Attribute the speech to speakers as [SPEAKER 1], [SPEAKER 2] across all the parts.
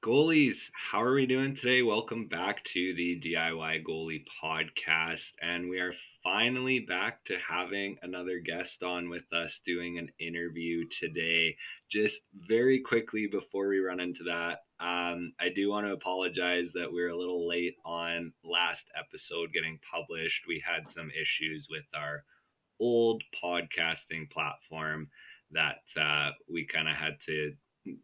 [SPEAKER 1] Goalies, how are we doing today? Welcome back to the DIY Goalie podcast. And we are finally back to having another guest on with us doing an interview today. Just very quickly before we run into that, I do want to apologize that we're a little late on last episode getting published. We had some issues with our old podcasting platform that we kind of had to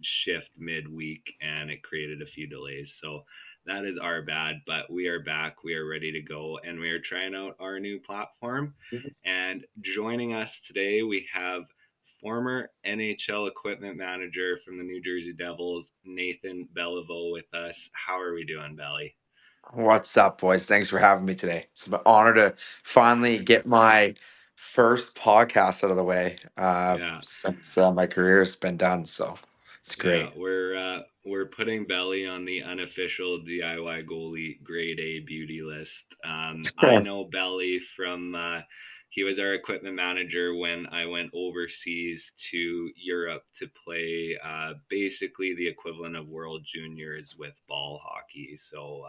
[SPEAKER 1] shift midweek and it created a few delays. So that is our bad, but we are back. We are ready to go and we are trying out our new platform. And joining us today, we have former NHL equipment manager from the New Jersey Devils, Nathan Belliveau, with us. How are we doing, Belly?
[SPEAKER 2] What's up, boys? Thanks for having me today. It's an honor to finally get my first podcast out of the way
[SPEAKER 1] Yeah,
[SPEAKER 2] since my career has been done. So it's
[SPEAKER 1] Yeah,
[SPEAKER 2] great.
[SPEAKER 1] we're putting Belly on the unofficial DIY goalie grade A beauty list. I know Belly from he was our equipment manager when I went overseas to Europe to play basically the equivalent of World Juniors with ball hockey. So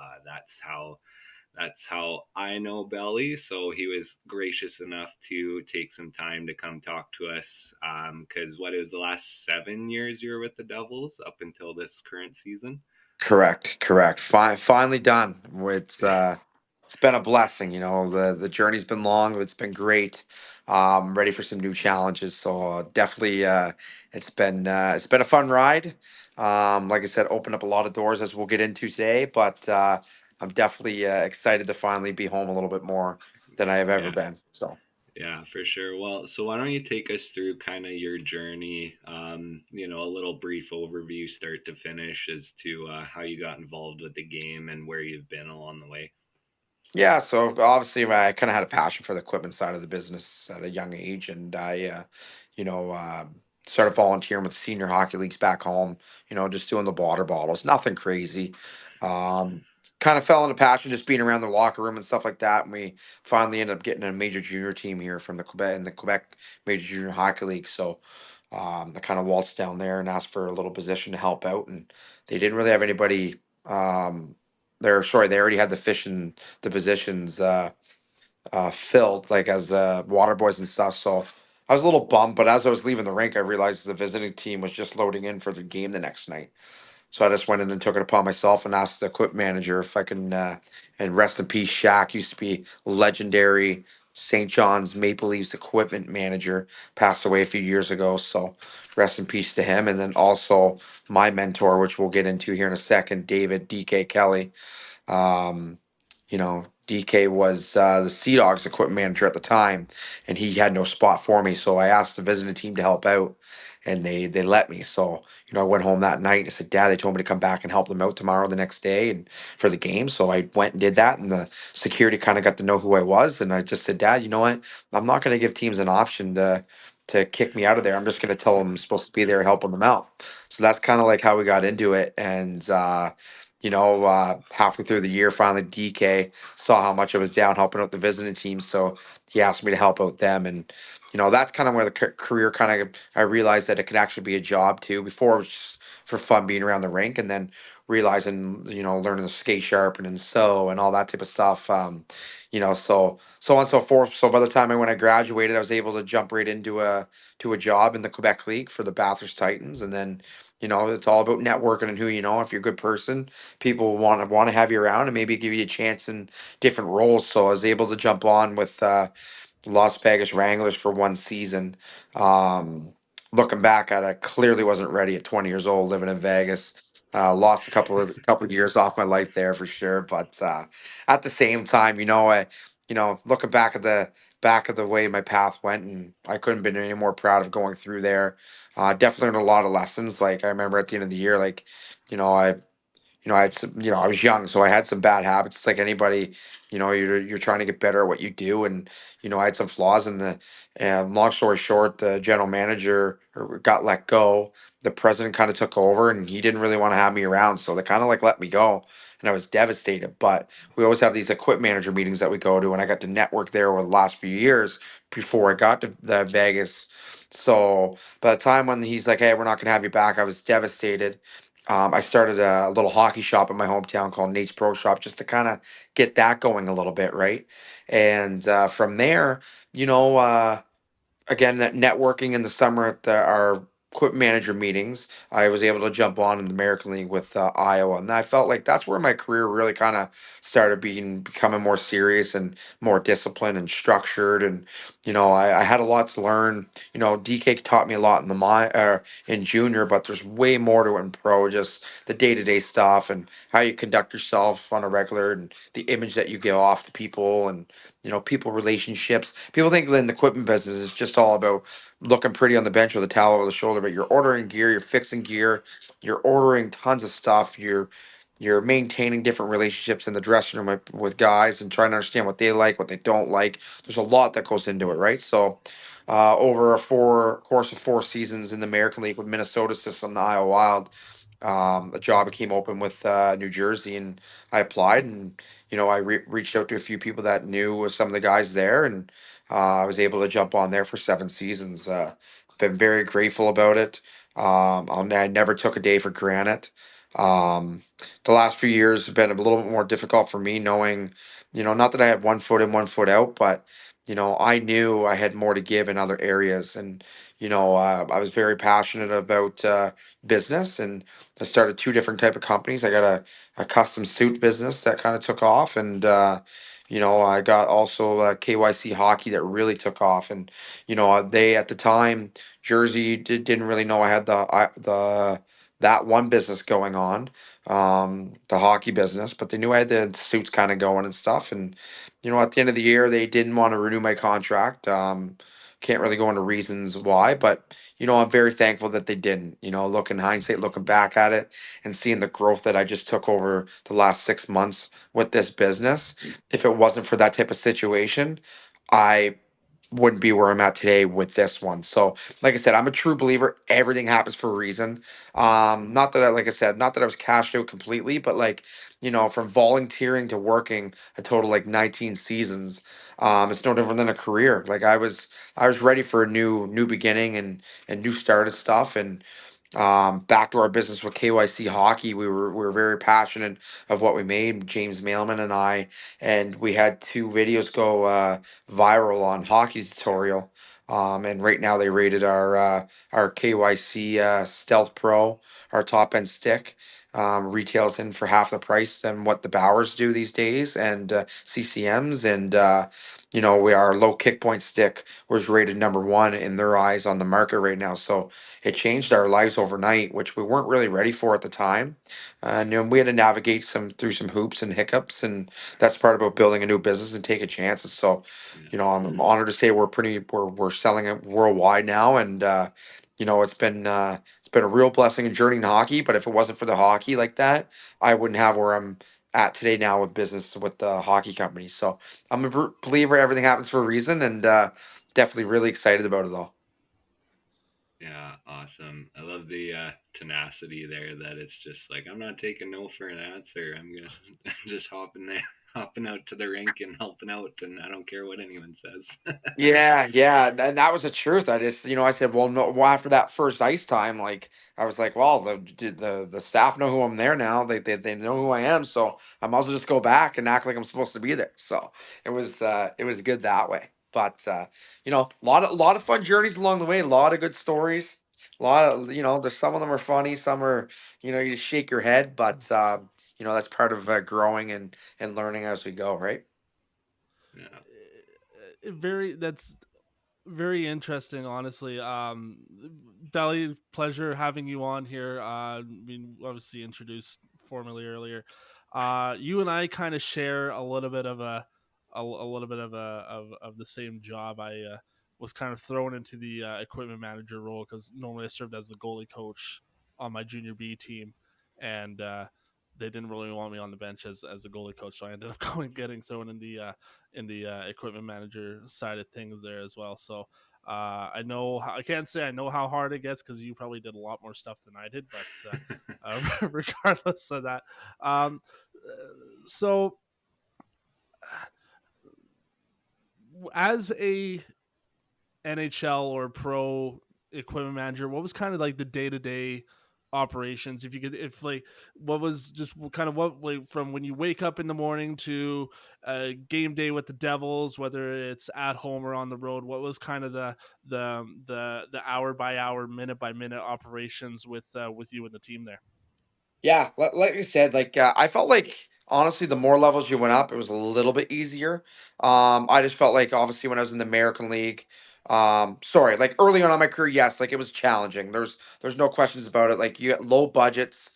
[SPEAKER 1] that's how I know Belly. So he was gracious enough to take some time to come talk to us. Because what is the last 7 years you were with the Devils up until this current season?
[SPEAKER 2] Correct. Finally done.
[SPEAKER 1] Yeah,
[SPEAKER 2] It's been a blessing. The journey's been long, but it's been great. Ready for some new challenges. So definitely, it's been a fun ride. Like I said, opened up a lot of doors as we'll get into today. But I'm definitely excited to finally be home a little bit more than I have ever
[SPEAKER 1] yeah,
[SPEAKER 2] been. So.
[SPEAKER 1] yeah, for sure. Well, so why don't you take us through kind of your journey? A little brief overview, start to finish, as to how you got involved with the game and where you've been along the way.
[SPEAKER 2] Yeah, so obviously I kind of had a passion for the equipment side of the business at a young age, and you know, uh, started volunteering with senior hockey leagues back home. Just doing the water bottles, nothing crazy. Um, Kind of fell into passion just being around the locker room and stuff like that. And we finally ended up getting a major junior team here from the Quebec Major Junior Hockey League. So I kind of waltzed down there and asked for a little position to help out, and they didn't really have anybody. They already had the positions filled, like as water boys and stuff. So I was a little bummed, but as I was leaving the rink, I realized the visiting team was just loading in for the game the next night. So I just went in and took it upon myself and asked the equip manager if I can. And rest in peace, Shaq used to be legendary St. John's Maple Leafs equipment manager. Passed away a few years ago, so rest in peace to him. And then also my mentor, which we'll get into here in a second, David DK Kelly. um, DK was the Sea Dogs equipment manager at the time, and he had no spot for me. So I asked the visiting team to help out, and they let me. So I went home that night and I said, "Dad, they told me to come back and help them out tomorrow, the next day, and for the game." So I went and did that, and the security kind of got to know who I was, and I just said, "Dad, you know what? I'm not going to give teams an option to kick me out of there. I'm just going to tell them I'm supposed to be there helping them out." So that's kind of like how we got into it, and halfway through the year, finally DK saw how much I was down helping out the visiting team, so he asked me to help out them, and that's kind of where the career kind of I realized that it could actually be a job too. Before it was just for fun being around the rink, and then realizing learning to skate sharpen and sew and all that type of stuff. So on and so forth. So by the time when I graduated, I was able to jump right into a job in the Quebec League for the Bathurst Titans, and then it's all about networking and who you know. If you're a good person, people want to have you around and maybe give you a chance in different roles. So I was able to jump on with Las Vegas Wranglers for one season. Um, Looking back at it, clearly wasn't ready at 20 years old living in Vegas. Lost a couple of years off my life there for sure. But at the same time, looking back at the way my path went, and I couldn't have been any more proud of going through there. Definitely learned a lot of lessons. Like I remember at the end of the year, like I I had some, I was young, so I had some bad habits. It's like anybody, you're trying to get better at what you do, and I had some flaws in the. And long story short, the general manager got let go. The president kind of took over, and he didn't really want to have me around, so they kind of like let me go, and I was devastated. But we always have these equip manager meetings that we go to, and I got to network there over the last few years before I got to the Vegas. So by the time when he's like, "Hey, we're not going to have you back," I was devastated. I started a little hockey shop in my hometown called Nate's Pro Shop just to kind of get that going a little bit, right? And from there, you know, again, that networking in the summer at our equipment manager meetings, I was able to jump on in the American League with Iowa, and I felt like that's where my career really kind of started becoming more serious and more disciplined and structured. And I had a lot to learn. DK taught me a lot in in junior, but there's way more to it in pro. Just the day to day stuff and how you conduct yourself on a regular, and the image that you give off to people, and people relationships. People think in the equipment business is just all about looking pretty on the bench with a towel over the shoulder, but you're ordering gear, you're fixing gear, you're ordering tons of stuff, you're maintaining different relationships in the dressing room with guys and trying to understand what they like, what they don't like. There's a lot that goes into it, right? So, over a course of 4 seasons in the American League with Minnesota system, the Iowa Wild, a job became open with New Jersey, and I applied, and I reached out to a few people that knew some of the guys there, and I was able to jump on there for 7 seasons. Been very grateful about it. I never took a day for granted. Um, the last few years have been a little bit more difficult for me, knowing, not that I had one foot in, one foot out, but I knew I had more to give in other areas, and I was very passionate about business, and I started two different type of companies. I got a custom suit business that kind of took off, and I got also KYC hockey that really took off, and they at the time Jersey didn't really know I had the that one business going on, the hockey business, but they knew I had the suits kind of going and stuff, and at the end of the year they didn't want to renew my contract. Can't really go into reasons why, but I'm very thankful that they didn't. Looking hindsight, looking back at it, and seeing the growth that I just took over the last 6 months with this business. If it wasn't for that type of situation, I wouldn't be where I'm at today with this one. So, like I said, I'm a true believer. Everything happens for a reason. Not that like I said, not that I was cashed out completely, but like, from volunteering to working a total like 19 seasons, it's no different than a career. Like I was ready for a new beginning and new start of stuff. And back to our business with KYC hockey, we were very passionate of what we made, James Mailman and I, and we had two videos go viral on hockey tutorial. And right now they rated our KYC Stealth Pro, our top end stick. Retails in for half the price than what the Bowers do these days, and CCMs, and we our low kick point stick was rated number one in their eyes on the market right now. So it changed our lives overnight, which we weren't really ready for at the time. And we had to navigate through some hoops and hiccups, and that's part about building a new business and taking chances. So,
[SPEAKER 1] Yeah.
[SPEAKER 2] I'm honored to say we're selling it worldwide now, and it's been a real blessing and journey in hockey. But if it wasn't for the hockey like that, I wouldn't have where I'm at today now with business with the hockey company. So I'm a believer everything happens for a reason, and definitely really excited about it all.
[SPEAKER 1] Yeah, awesome. I love the tenacity there that it's just like I'm not taking no for an answer. I'm gonna I'm just hopping there, hopping out to the rink and helping out, and I don't care what anyone says.
[SPEAKER 2] Yeah, yeah, and that was the truth. I just, I said, well, no, well, after that first ice time, like, I was like, well, the staff know who I'm there now. They know who I am, so I might as well just go back and act like I'm supposed to be there. So it was good that way. But a lot of fun journeys along the way, a lot of good stories, a lot of there's some of them are funny, some are you just shake your head, but that's part of growing and learning as we go, right?
[SPEAKER 1] Yeah.
[SPEAKER 3] Very that's very interesting, honestly. Belly, pleasure having you on here. I mean, obviously introduced formally earlier. You and I kind of share a little bit of a little bit of of the same job. I was kind of thrown into the equipment manager role because normally I served as the goalie coach on my junior B team, and they didn't really want me on the bench as a goalie coach, so I ended up getting thrown in the equipment manager side of things there as well. So I know I can't say I know how hard it gets because you probably did a lot more stuff than I did, but regardless of that, um, so as a NHL or pro equipment manager, what was kind of like the day to day operations. If you could, if like, what was just kind of what, like, from when you wake up in the morning to game day with the Devils, whether it's at home or on the road, what was kind of the hour by hour, minute by minute operations with you and the team there?
[SPEAKER 2] Yeah, like you said, like I felt like honestly, the more levels you went up, it was a little bit easier. I just felt like obviously when I was in the American League, sorry, like early on in my career, yes, like it was challenging. There's no questions about it. Like you get low budgets,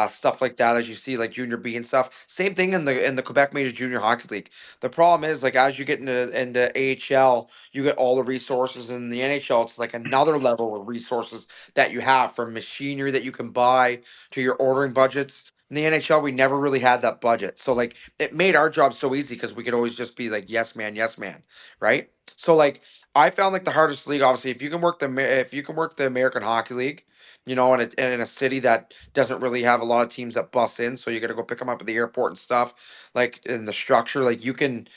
[SPEAKER 2] stuff like that, as you see like Junior B and stuff. Same thing in the Quebec Major Junior Hockey League. The problem is like as you get into AHL, you get all the resources, and in the NHL, it's like another level of resources that you have from machinery that you can buy to your ordering budgets. In the NHL, we never really had that budget. So like it made our job so easy because we could always just be like yes man, right? So like I found like the hardest league obviously if you can work if you can work the American Hockey League, and in a city that doesn't really have a lot of teams that bus in, so you got to go pick them up at the airport and stuff. Like in the structure, like you can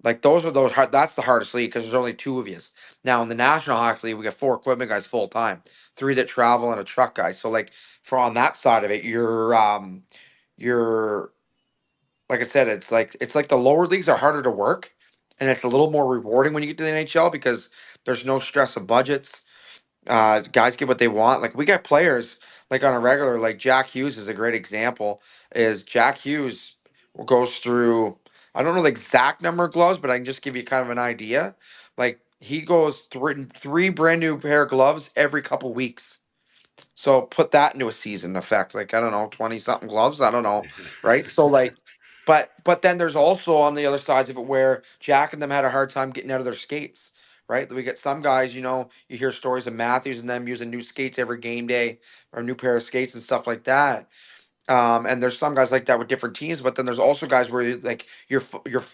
[SPEAKER 2] like those hard. That's the hardest league because there's only two of you. Now in the National Hockey League, we got four equipment guys full time, three that travel and a truck guy. So like for on that side of it, you're like I said, it's like the lower leagues are harder to work, and it's a little more rewarding when you get to the NHL because there's no stress of budgets. Guys get what they want. Like we got players like on a regular, like Jack Hughes is a great example. Is Jack Hughes goes through I don't know the exact number of gloves, but I can just give you kind of an idea. Like he goes three brand new pair of gloves every couple weeks. So put that into a season effect. Like I don't know, 20 something gloves. I don't know. Right. So like but then there's also on the other sides of it where Jack and them had a hard time getting out of their skates. Right. We get some guys, you hear stories of Matthews and them using new skates every game day or a new pair of skates and stuff like that. And there's some guys like that with different teams, but then there's also guys where like you're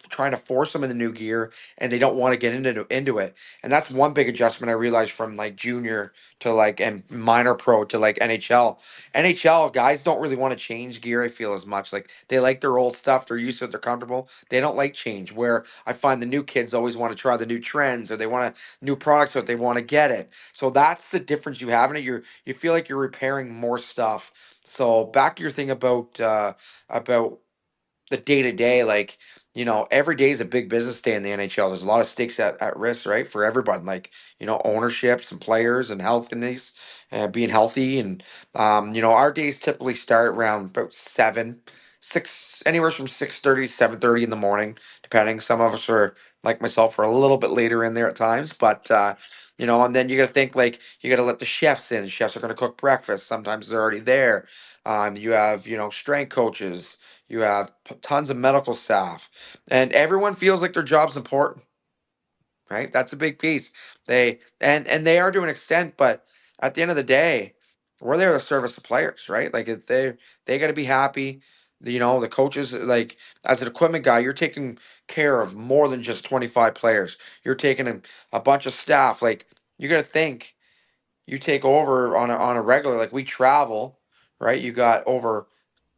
[SPEAKER 2] trying to force them in the new gear and they don't want to get into it. And that's one big adjustment I realized from like junior to like and minor pro to like NHL. NHL guys don't really want to change gear. I feel as much like they like their old stuff. They're used to it. They're comfortable. They don't like change. Where I find the new kids always want to try the new trends or they want new products or they want to get it. So that's the difference you have in it. You feel like you're repairing more stuff. So back to your thing about the day to day, like every day is a big business day in the NHL. There's a lot of stakes at risk, right, for everyone. Like ownerships and players and health and these, being healthy and our days typically start around about 6 anywhere from 6:30 7:30 in the morning, depending. Some of us are like myself are a little bit later in there at times, but and then you got to think like you got to let the chefs in. Chefs are going to cook breakfast. Sometimes they're already there. You have strength coaches. You have tons of medical staff, and everyone feels like their job's important, right? That's a big piece. And they are to an extent, but at the end of the day, we're there to service the players, right? Like if they got to be happy. The coaches like as an equipment guy, you're taking care of more than just 25 players. You're taking a bunch of staff. Like you got to think you take over on a regular like we travel, right? You got over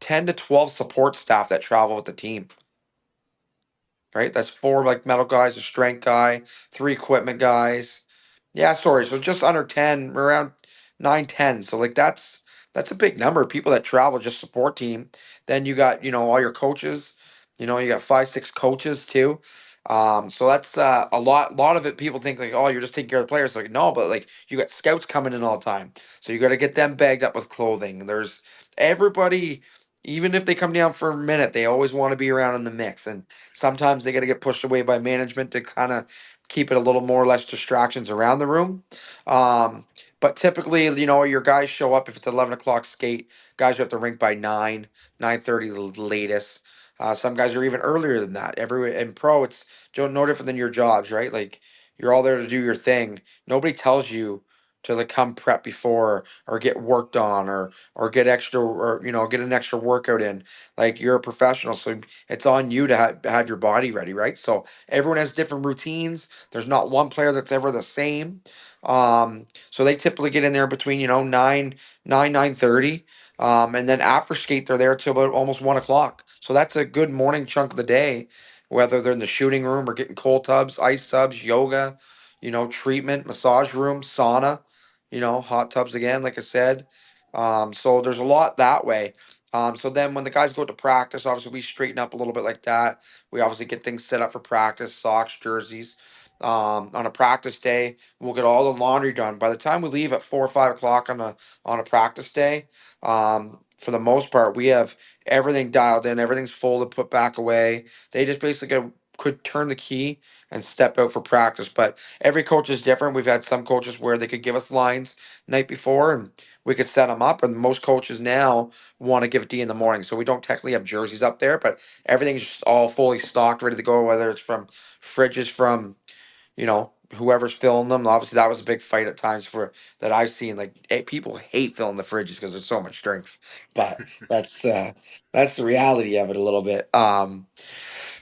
[SPEAKER 2] 10 to 12 support staff that travel with the team, right? That's four like metal guys, a strength guy, three equipment guys. Yeah, sorry. So just under 10, around 9, 10. So like that's a big number of people that travel just support team. Then you got, all your coaches, you got 5, 6 coaches too. So that's a lot of it people think like, oh, you're just taking care of the players. Like, no, but like you got scouts coming in all the time. So you gotta get them bagged up with clothing. There's everybody, even if they come down for a minute, they always want to be around in the mix. And sometimes they got to get pushed away by management to kind of keep it a little more or less distractions around the room. Um, but typically, your guys show up if it's 11 o'clock skate. Guys are at the rink by 9:30 the latest. Some guys are even earlier than that. Every in pro, it's no different than your jobs, right? Like you're all there to do your thing. Nobody tells you to like come prep before or get worked on or get extra or get an extra workout in. Like you're a professional, so it's on you to have your body ready, right? So everyone has different routines. There's not one player that's ever the same. So they typically get in there between 9:30, and then after skate they're there till about almost 1 o'clock. So that's a good morning chunk of the day, whether they're in the shooting room or getting cold tubs, ice tubs, yoga, treatment, massage room, sauna, hot tubs again, like I said. So there's a lot that way. So then when the guys go to practice, obviously we straighten up a little bit like that. We obviously get things set up for practice, socks, jerseys. On a practice day, we'll get all the laundry done. By the time we leave at 4 or 5 o'clock on a practice day, for the most part, we have everything dialed in, everything's folded, put back away. They just basically could turn the key and step out for practice. But every coach is different. We've had some coaches where they could give us lines night before and we could set them up. And most coaches now want to give D in the morning, so we don't technically have jerseys up there, but everything's just all fully stocked, ready to go. Whether it's from fridges from whoever's filling them. Obviously, that was a big fight at times for that I've seen. Like people hate filling the fridges because there's so much drinks, but that's the reality of it a little bit.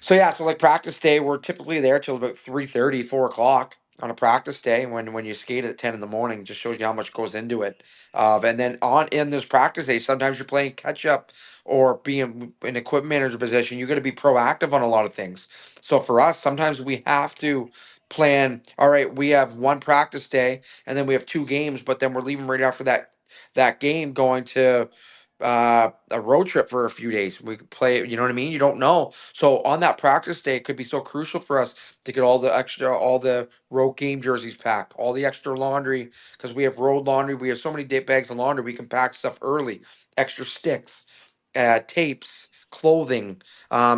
[SPEAKER 2] So yeah, so like practice day, we're typically there till about 3:30, 4 o'clock on a practice day. When you skate at 10 in the morning, just shows you how much goes into it. And then on in this practice day, sometimes you're playing catch up or being in equipment manager position. You're going to be proactive on a lot of things. So for us, sometimes we have to plan. All right, we have one practice day, and then we have two games, but then we're leaving right after that game, going to a road trip for a few days. We could play, you know what I mean? You don't know. So on that practice day, it could be so crucial for us to get all the road game jerseys packed, all the extra laundry, because we have road laundry. We have so many bags of laundry. We can pack stuff early, extra sticks, tapes, clothing.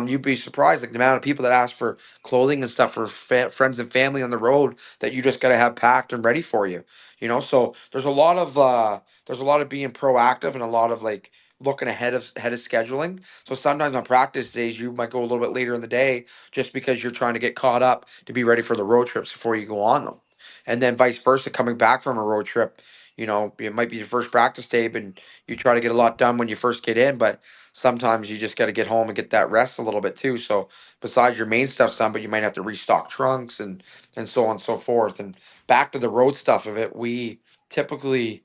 [SPEAKER 2] You'd be surprised, like the amount of people that ask for clothing and stuff for friends and family on the road that you just got to have packed and ready for you. So there's a lot of being proactive and a lot of like looking ahead of scheduling. So sometimes on practice days you might go a little bit later in the day just because you're trying to get caught up to be ready for the road trips before you go on them. And then vice versa, coming back from a road trip, it might be your first practice day, but you try to get a lot done when you first get in, but sometimes you just got to get home and get that rest a little bit too. So besides your main stuff done, but you might have to restock trunks and so on and so forth. And back to the road stuff of it, we typically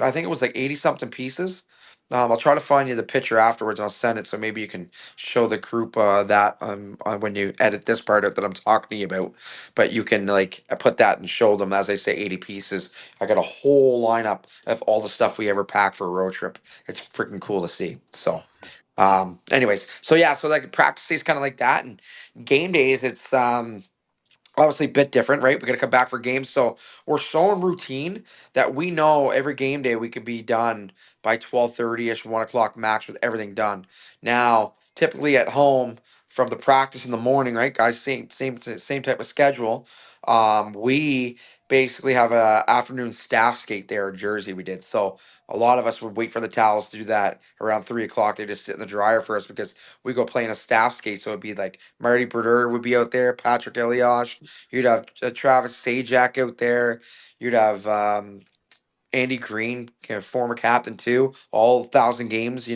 [SPEAKER 2] I think it was like 80 something pieces. I'll try to find you the picture afterwards and I'll send it so maybe you can show the group that when you edit this part out that I'm talking to you about. But you can like put that and show them, as I say, 80 pieces. I got a whole lineup of all the stuff we ever packed for a road trip. It's freaking cool to see. So anyways, so yeah, so like practice days kind of like that, and game days it's obviously a bit different, right? We got to come back for games. So we're so in routine that we know every game day we could be done by 12:30ish, 1 o'clock max with everything done. Now, typically at home from the practice in the morning, right, guys, same type of schedule. We basically have a afternoon staff skate there in Jersey. We did so. A lot of us would wait for the towels to do that around 3 o'clock. They just sit in the dryer for us because we go play in a staff skate. So it'd be like Marty Brodeur would be out there, Patrick Elias. You'd have Travis Sajak out there. You'd have Andy Green, former captain too, all 1,000 games.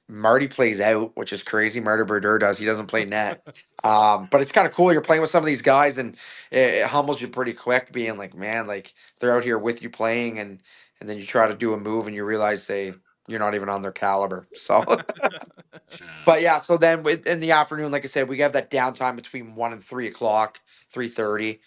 [SPEAKER 2] Marty plays out, which is crazy. Marty Brodeur does. He doesn't play net. But it's kind of cool. You're playing with some of these guys, and it humbles you pretty quick. Being like, man, like they're out here with you playing, and then you try to do a move, and you realize you're not even on their caliber. So
[SPEAKER 1] Uh,
[SPEAKER 2] but yeah, so then in the afternoon, like I said, we have that downtime between 1 and 3 o'clock, 3:30,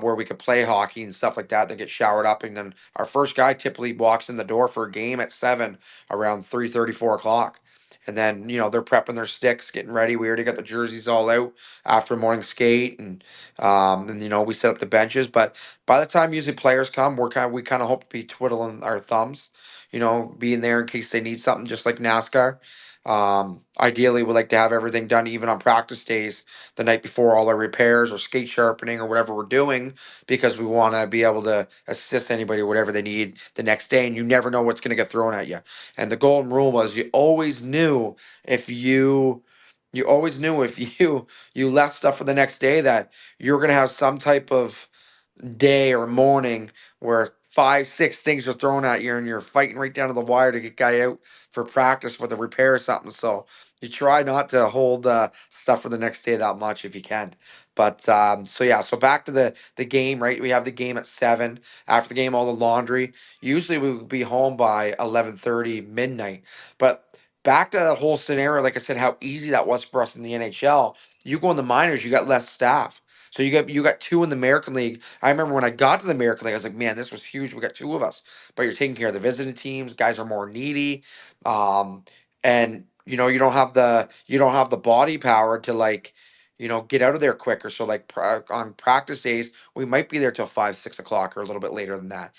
[SPEAKER 2] where we could play hockey and stuff like that. Then get showered up, and then our first guy typically walks in the door for a game at 7, around 3:30, 4 o'clock. And then they're prepping their sticks, getting ready. We already got the jerseys all out after morning skate, and we set up the benches. But by the time usually players come, we kind of hope to be twiddling our thumbs, being there in case they need something, just like NASCAR. Ideally, we like to have everything done even on practice days the night before all our repairs or skate sharpening or whatever we're doing because we want to be able to assist anybody whatever they need the next day. And you never know what's going to get thrown at you. And the golden rule was if you you always knew if you left stuff for the next day that you're going to have some type of day or morning where 5, 6 things are thrown at you and you're fighting right down to the wire to get guy out for practice for the repair or something. So you try not to hold stuff for the next day that much if you can. But so yeah, so back to the game, right? We have the game at 7. After the game, all the laundry. Usually we would be home by 11:30 midnight. But back to that whole scenario, like I said, how easy that was for us in the NHL. You go in the minors, you got less staff. So you got two in the American League. I remember when I got to the American League, I was like, man, this was huge. We got two of us, but you're taking care of the visiting teams. Guys are more needy, and you don't have the body power to like get out of there quicker. So like on practice days, we might be there till 5, 6 o'clock or a little bit later than that.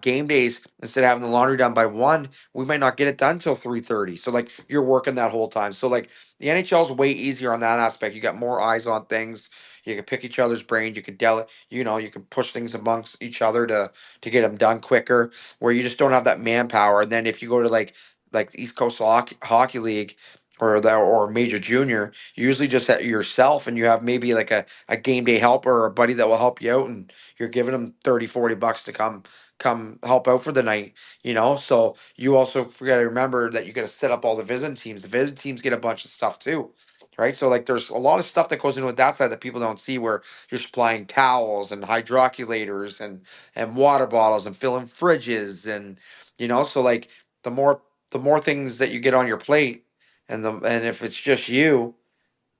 [SPEAKER 2] Game days, instead of having the laundry done by 1, we might not get it done till 3:30. So like you're working that whole time. So like the NHL is way easier on that aspect. You got more eyes on things. You can pick each other's brains. You can you can push things amongst each other to get them done quicker. Where you just don't have that manpower. And then if you go to like the East Coast Hockey League or Major Junior, you usually just at yourself, and you have maybe like a game day helper or a buddy that will help you out, and you're giving them 30, 40 bucks to come help out for the night. So you also forgot to remember that you got to set up all the visiting teams. The visiting teams get a bunch of stuff too, right? So like there's a lot of stuff that goes into with that side that people don't see, where you're supplying towels and hydroculators and water bottles and filling fridges, and so like the more things that you get on your plate, and if it's just you,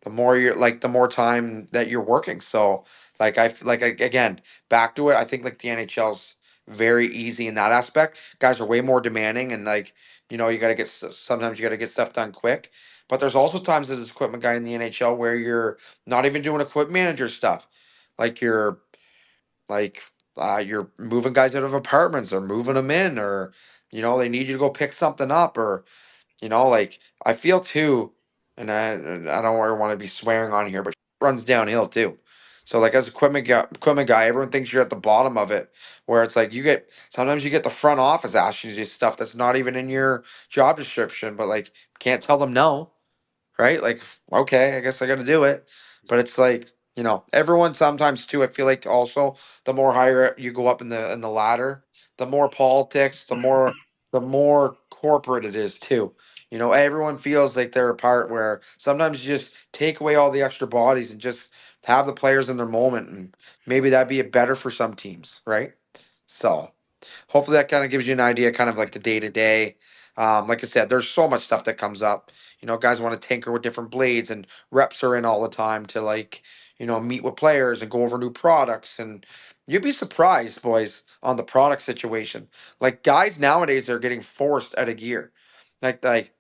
[SPEAKER 2] the more time that you're working. So again, back to it, I think like the NHL's very easy in that aspect. Guys are way more demanding, and like you got to sometimes you got to get stuff done quick. But there's also times as an equipment guy in the NHL where you're not even doing equipment manager stuff, like like you're moving guys out of apartments or moving them in, or they need you to go pick something up, or like I feel too, and I don't really want to be swearing on here, but runs downhill too. So like as equipment guy, everyone thinks you're at the bottom of it, where it's like sometimes you get the front office asking you to do stuff that's not even in your job description, but like can't tell them no, right? Like, okay, I guess I got to do it. But it's like, everyone sometimes too. I feel like also the more higher you go up in the ladder, the more politics, the more corporate it is too. Everyone feels like they're a part where sometimes you just take away all the extra bodies and just have the players in their moment, and maybe that'd be better for some teams, right? So hopefully that kind of gives you an idea, kind of like the day to day. Like I said, there's so much stuff that comes up. Guys want to tinker with different blades, and reps are in all the time to like, meet with players and go over new products. And you'd be surprised, boys, on the product situation. Like guys nowadays are getting forced out of gear. Like, like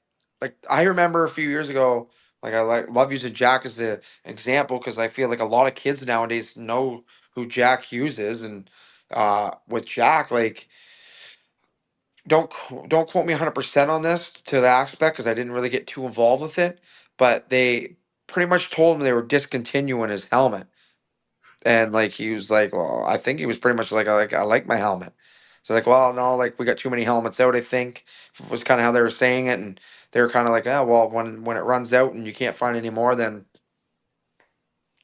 [SPEAKER 2] I remember a few years ago. Like love using Jack as the example because I feel like a lot of kids nowadays know who Jack Hughes is, and with Jack, like don't quote me 100% on this to the aspect because I didn't really get too involved with it, but they pretty much told him they were discontinuing his helmet, and like he was like, well, I think he was pretty much like I like my helmet. So like, well, no, like we got too many helmets out. I think was kind of how they were saying it, and they were kind of like, oh well, when it runs out and you can't find any more, then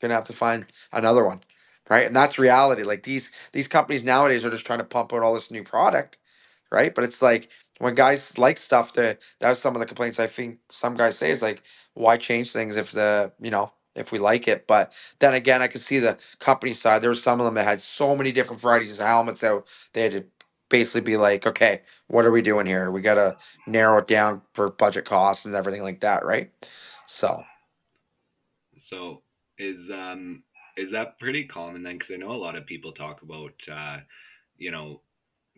[SPEAKER 2] gonna have to find another one, right? And that's reality. Like these companies nowadays are just trying to pump out all this new product, right? But it's like when guys like stuff, that's some of the complaints I think some guys say is like, why change things if we like it? But then again, I can see the company side. There were some of them that had so many different varieties of helmets out. They had to basically be like, okay, what are we doing here? We got to narrow it down for budget costs and everything like that, right? So.
[SPEAKER 1] So is that pretty common then? Because I know a lot of people talk about you know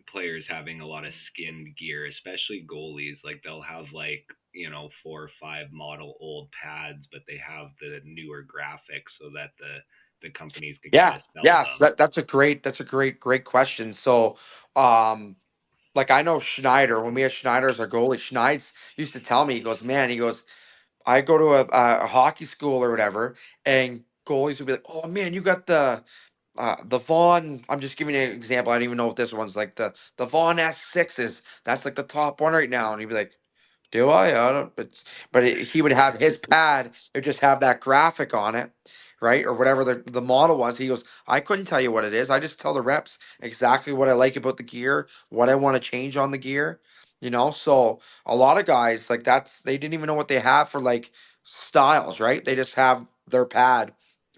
[SPEAKER 1] players having a lot of skinned gear, especially goalies. Like they'll have like 4 or 5 model old pads, but they have the newer graphics so that the companies can kind
[SPEAKER 2] Yeah,
[SPEAKER 1] of sell
[SPEAKER 2] yeah,
[SPEAKER 1] them.
[SPEAKER 2] that's a great question. So, um, like I know Schneider. When we had Schneider as our goalie, Schneider used to tell me, he goes, man, he goes, I go to a hockey school or whatever, and goalies would be like, oh man, you got the Vaughn. I'm just giving you an example. I don't even know if this one's like the Vaughn S6s. That's like the top one right now, and he'd be like, do I? I don't. He would have his pad. It would just have that graphic on it, right, or whatever the model was. He goes, I couldn't tell you what it is. I just tell the reps exactly what I like about the gear, what I want to change on the gear. So a lot of guys like they didn't even know what they have for like styles, right? They just have their pad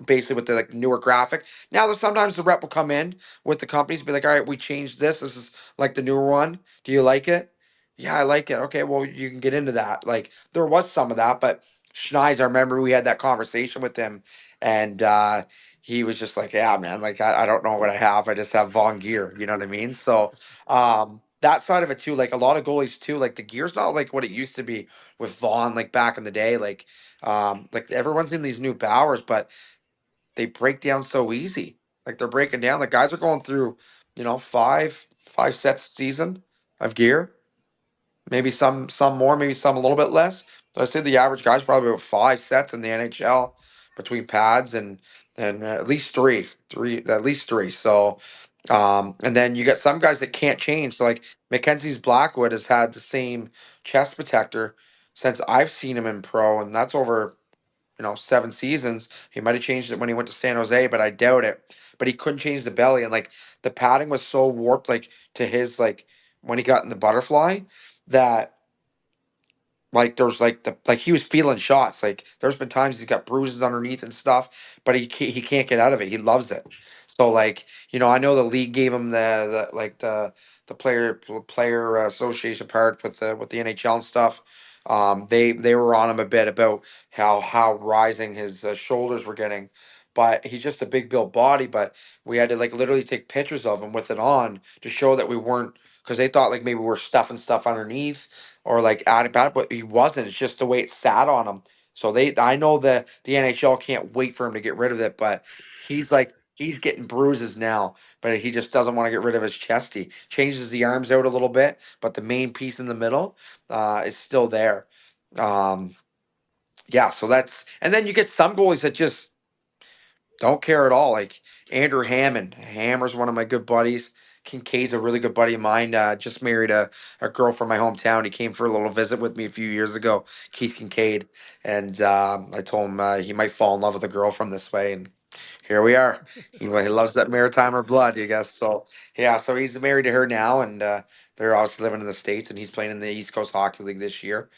[SPEAKER 2] basically with the like newer graphic. Now there's sometimes the rep will come in with the companies, be like, all right, we changed this. This is like the newer one. Do you like it? Yeah, I like it. Okay, well, you can get into that. Like, there was some of that, but Schneis, I remember we had that conversation with him, and he was just like, yeah, man, like I don't know what I have. I just have Vaughn gear. You know what I mean? So that side of it too, like a lot of goalies too, like the gear's not like what it used to be with Vaughn, like back in the day. Like everyone's in these new Bowers, but they break down so easy. Like they're breaking down. The guys are going through, five sets a season of gear. Maybe some more, maybe some a little bit less. But I say the average guy's probably about 5 sets in the NHL between pads and at least three at least three. So and then you got some guys that can't change. So like Mackenzie's Blackwood has had the same chest protector since I've seen him in pro, and that's over 7 seasons. He might have changed it when he went to San Jose, but I doubt it. But he couldn't change the belly, and like the padding was so warped, like to his like when he got in the butterfly, that like there's like he was feeling shots. Like there's been times he's got bruises underneath and stuff, but he can't get out of it. He loves it. So like I know the league gave him the player association part with the NHL and stuff. They were on him a bit about how rising his shoulders were getting, but he's just a big built body. But we had to like literally take pictures of him with it on to show that we weren't, because they thought like maybe we're stuffing stuff underneath or like adding back, but he wasn't. It's just the way it sat on him. So I know the NHL can't wait for him to get rid of it, but he's getting bruises now, but he just doesn't want to get rid of his chest. He changes the arms out a little bit, but the main piece in the middle is still there. Um, yeah, so and then you get some goalies that just don't care at all. Like Andrew Hammond. Hammer's one of my good buddies. Kincaid's a really good buddy of mine. Just married a girl from my hometown. He came for a little visit with me a few years ago, Keith Kincaid. And I told him he might fall in love with a girl from this way. And here we are. He loves that Maritimer blood, I guess. So yeah, so he's married to her now, and they're obviously living in the States, and he's playing in the East Coast Hockey League this year.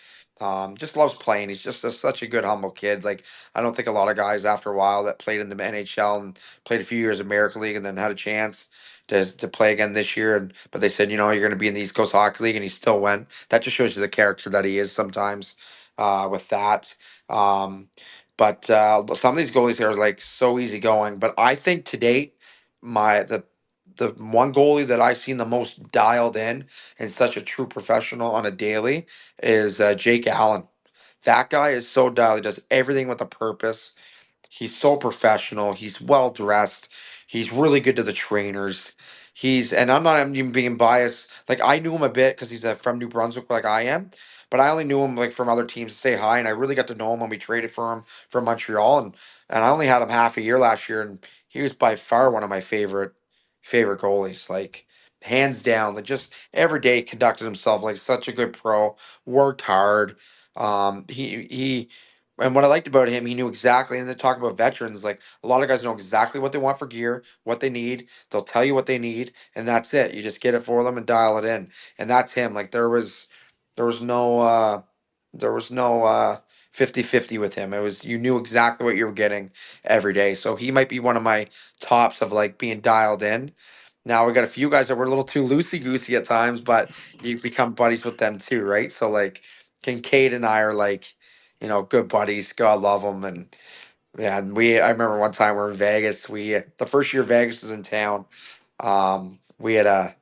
[SPEAKER 2] Just loves playing. He's just such a good, humble kid. Like I don't think a lot of guys after a while that played in the NHL and played a few years American League and then had a chance to play again this year. And but they said, you're going to be in the East Coast Hockey League, and he still went. That just shows you the character that he is sometimes. With that. But some of these goalies here are like so easygoing. But I think to date, my the one goalie that I've seen the most dialed in and such a true professional on a daily is Jake Allen. That guy is so dialed. He does everything with a purpose. He's so professional. He's well dressed. He's really good to the trainers. And I'm not even being biased. Like I knew him a bit because he's from New Brunswick, like I am. But I only knew him like from other teams to say hi, and I really got to know him when we traded for him from Montreal, and I only had him half a year last year, and he was by far one of my favorite goalies. Like hands down, like just every day conducted himself like such a good pro. Worked hard. He and what I liked about him, he knew exactly. And then talking about veterans, like a lot of guys know exactly what they want for gear, what they need. They'll tell you what they need, and that's it. You just get it for them and dial it in, and that's him. Like there was no, there was no 50-50 with him. It was you knew exactly what you were getting every day. So he might be one of my tops of like being dialed in. Now we got a few guys that were a little too loosey goosey at times, but you become buddies with them too, right? So like Kincaid and I are like good buddies. God love them. And yeah, and I remember one time we are in Vegas. The first year Vegas was in town. We had a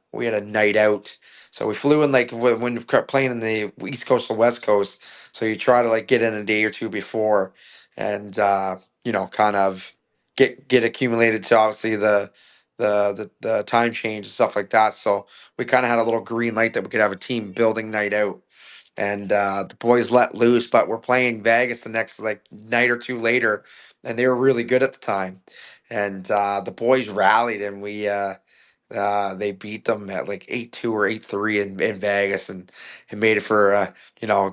[SPEAKER 2] night out. So we flew in like when we kept playing in the East Coast or West Coast. So you try to like get in a day or two before, and kind of get accumulated to obviously the time change and stuff like that. So we kind of had a little green light that we could have a team building night out, and the boys let loose. But we're playing Vegas the next like night or two later, and they were really good at the time. And the boys rallied, and they beat them at like 8-2 or 8-3 in Vegas, and made it for a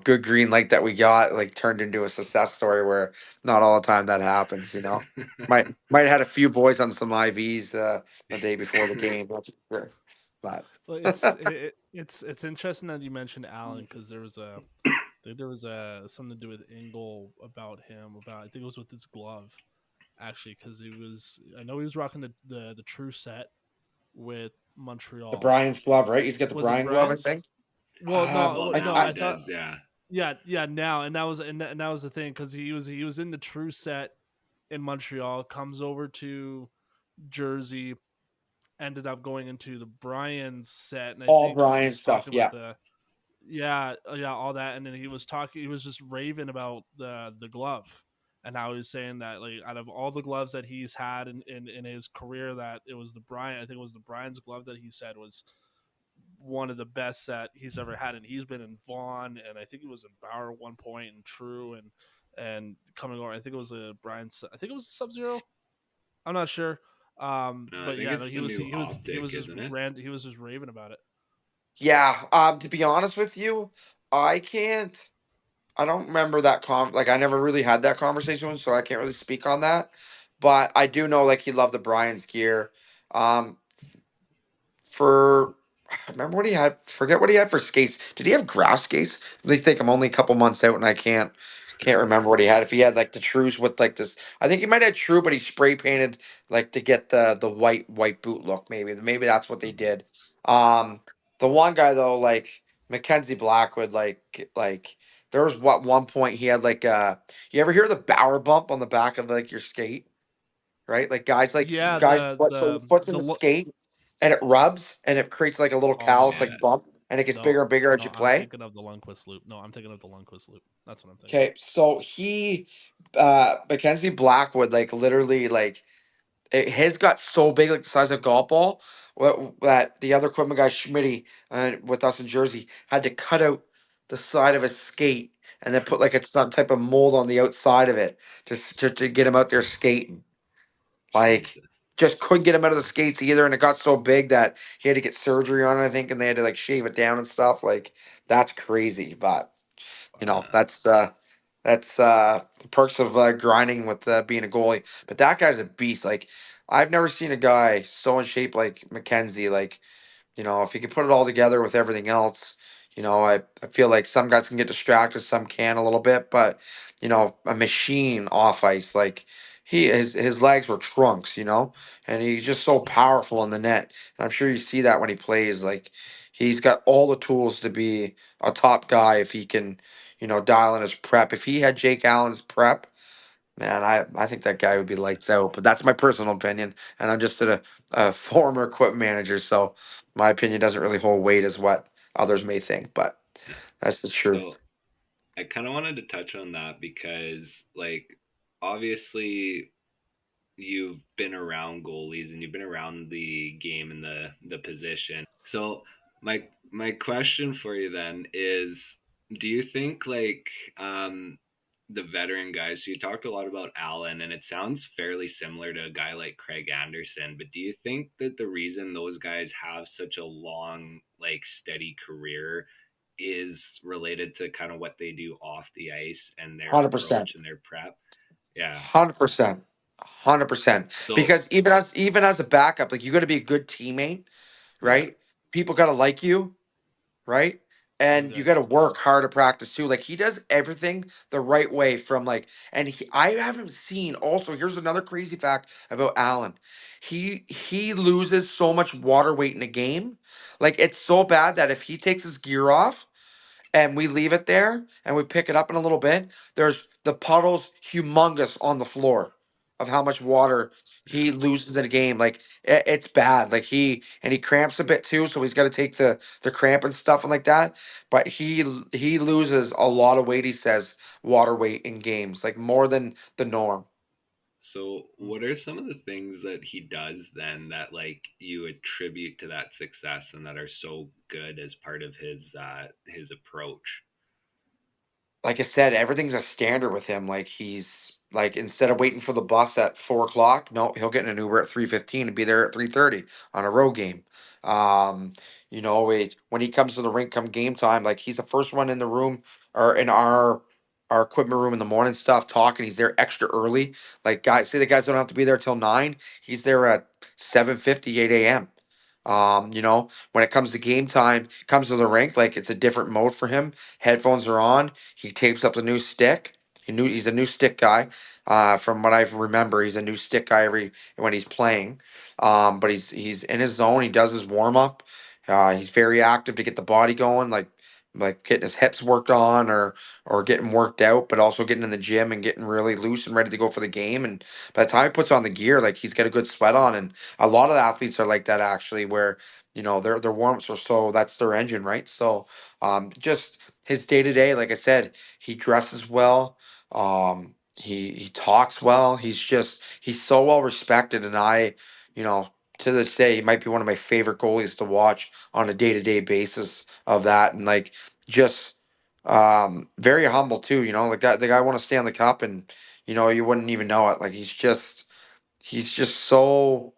[SPEAKER 2] good green light that we got like turned into a success story where not all the time that happens. Might have had a few boys on some IVs the day before the game. That's for sure. But
[SPEAKER 3] Well, it's interesting that you mentioned Allen because there was something to do with Engel about him about I think it was with his glove actually because I know he was rocking the true set with
[SPEAKER 2] the
[SPEAKER 3] Montreal.
[SPEAKER 2] Brian's glove, right? He's got the
[SPEAKER 3] Was it
[SPEAKER 2] Brian glove, I
[SPEAKER 3] Brian's?
[SPEAKER 2] think.
[SPEAKER 3] Well,
[SPEAKER 1] Well,
[SPEAKER 3] no,
[SPEAKER 1] now
[SPEAKER 3] no.
[SPEAKER 1] he
[SPEAKER 3] I thought
[SPEAKER 1] does, yeah.
[SPEAKER 3] yeah, yeah. Now and that was the thing because he was in the true set in Montreal, comes over to Jersey, ended up going into the Brian set, and I
[SPEAKER 2] All
[SPEAKER 3] think he
[SPEAKER 2] Brian
[SPEAKER 3] was
[SPEAKER 2] stuff.
[SPEAKER 3] talking about
[SPEAKER 2] Yeah.
[SPEAKER 3] the yeah, all that, and then he was just raving about the glove, and how he was saying that, like, out of all the gloves that he's had in his career, that it was the Brian, I think it was the Brian's glove that he said was one of the best that he's ever had, and he's been in Vaughn, and I think he was in Bauer at one point, and True, and coming over. I think it was a Brian's. I think it was a Sub Zero. I'm not sure.
[SPEAKER 1] No, I
[SPEAKER 3] But
[SPEAKER 1] think
[SPEAKER 3] yeah, no,
[SPEAKER 1] it's the new
[SPEAKER 3] he
[SPEAKER 1] optic,
[SPEAKER 3] was just
[SPEAKER 1] isn't it?
[SPEAKER 3] he was just raving about it.
[SPEAKER 2] Yeah. To be honest with you, I can't. I don't remember that like I never really had that conversation with him, so I can't really speak on that. But I do know like he loved the Brian's gear. Um, for I remember what he had. Forget what he had for skates. Did he have grass skates? I really think I'm only a couple months out and I can't remember what he had. If he had like the Trues with like this, I think he might have True, but he spray painted like to get the white boot look. Maybe that's what they did. Um, the one guy though, like Mackenzie Blackwood, like there was what one point he had like you ever hear the Bower bump on the back of like your skate? Right? Like
[SPEAKER 3] Yeah,
[SPEAKER 2] guys what so your foot's in
[SPEAKER 3] the
[SPEAKER 2] the skate and it rubs and it creates like a little
[SPEAKER 3] oh
[SPEAKER 2] callus
[SPEAKER 1] Yeah.
[SPEAKER 2] like bump and it gets
[SPEAKER 3] no
[SPEAKER 2] bigger and bigger as
[SPEAKER 3] no,
[SPEAKER 2] you
[SPEAKER 3] I'm
[SPEAKER 2] play.
[SPEAKER 3] thinking of the Lundqvist loop. No, I'm thinking of the Lundqvist loop. That's what I'm thinking of.
[SPEAKER 2] Okay, so he Mackenzie Blackwood like literally like his got so big like the size of a golf ball that the other equipment guy Schmitty with us in Jersey had to cut out the side of his skate and then put like some type of mold on the outside of it to get him out there skating. Like,
[SPEAKER 1] Jesus.
[SPEAKER 2] just couldn't get him out of the skates either, and it got so big that he had to get surgery on it, I think, and they had to like shave it down and stuff. Like, that's crazy. But
[SPEAKER 3] Wow.
[SPEAKER 2] that's the perks of grinding with being a goalie. But that guy's a beast. Like, I've never seen a guy so in shape like Mackenzie. Like, if you can put it all together with everything else, I feel like some guys can get distracted, some can a little bit, but a machine off ice, like his legs were trunks, and he's just so powerful in the net. And I'm sure you see that when he plays. Like he's got all the tools to be a top guy if he can, dial in his prep. If he had Jake Allen's prep, man, I think that guy would be lights out. But that's my personal opinion, and I'm just a former equipment manager, so my opinion doesn't really hold weight as what others may think. But
[SPEAKER 1] Yeah.
[SPEAKER 2] that's the truth.
[SPEAKER 1] So I kind of wanted to touch on that because, like, obviously you've been around goalies and you've been around the game and the position. So my question for you then is, do you think like the veteran guys? So you talked a lot about Allen, and it sounds fairly similar to a guy like Craig Anderson. But do you think that the reason those guys have such a long, like, steady career is related to kind of what they do off the ice and their
[SPEAKER 2] 100%.
[SPEAKER 1] approach and their prep? Yeah.
[SPEAKER 2] 100%. 100%.
[SPEAKER 1] So
[SPEAKER 2] Because even as a backup, like you got to be a good teammate,
[SPEAKER 1] yeah,
[SPEAKER 2] right? People got to like you, right? And you got
[SPEAKER 3] Exactly.
[SPEAKER 2] to work hard to practice too. Like he does everything the right way from like, and I haven't seen. Also, here's another crazy fact about Allen. He loses so much water weight in a game. Like it's so bad that if he takes his gear off and we leave it there and we pick it up in a little bit, there's the puddles humongous on the floor of how much water
[SPEAKER 1] yeah.
[SPEAKER 2] he loses in a game. Like it's bad. Like he cramps a bit too, so he's got to take the cramp and stuff and like that. But he loses a lot of weight. He says water weight in games, like more than the norm.
[SPEAKER 1] So,
[SPEAKER 3] Mm.
[SPEAKER 1] what are some of the things that he does then that like you attribute to that success and that are so good as part of his approach?
[SPEAKER 2] Like I said, everything's a standard with him. Like he's like instead of waiting for the bus at 4 o'clock, no, he'll get in an Uber at 3:15 and be there at 3:30 on a road game. Um, when he comes to the rink come game time, like he's the first one in the room or in our equipment room in the morning stuff talking. He's there extra early. Like guys say the guys don't have to be there till 9. He's there at 7:50, 8 a.m. When it comes to game time, comes to the rink, like it's a different mode for him. Headphones are on. He tapes up the new stick. He's a new stick guy. From what I remember, he's a new stick guy every when he's playing. But he's in his zone. He does his warm up. He's very active to get the body going. Like like getting his hips worked on or getting worked out, but also getting in the gym and getting really loose and ready to go for the game. And by the time he puts on the gear, like he's got a good sweat on. And a lot of athletes are like that actually, where their warm ups are so that's their engine, right? So just his day to day, like I said, he dresses well. He talks well. He's so well respected, and you know, to this day, he might be one of my favorite goalies to watch on a day to day basis of that. And like just very humble too, like that the guy won a Stanley Cup and you wouldn't even know it. Like he's just so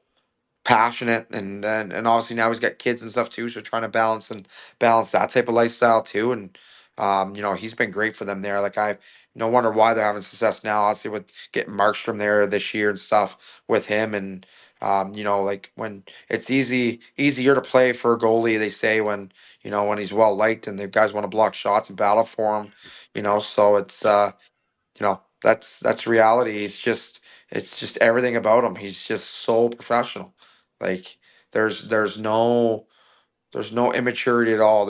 [SPEAKER 2] passionate and obviously now he's got kids and stuff too, so trying to balance that type of lifestyle too. And he's been great for them there. Like I no wonder why they're having success now, obviously with getting Markstrom there this year and stuff with him. And like when it's easier to play for a goalie, they say, when he's well liked and the guys want to block shots and battle for him. So that's reality. It's just everything about him. He's just so professional. Like there's there's no there's no immaturity at all.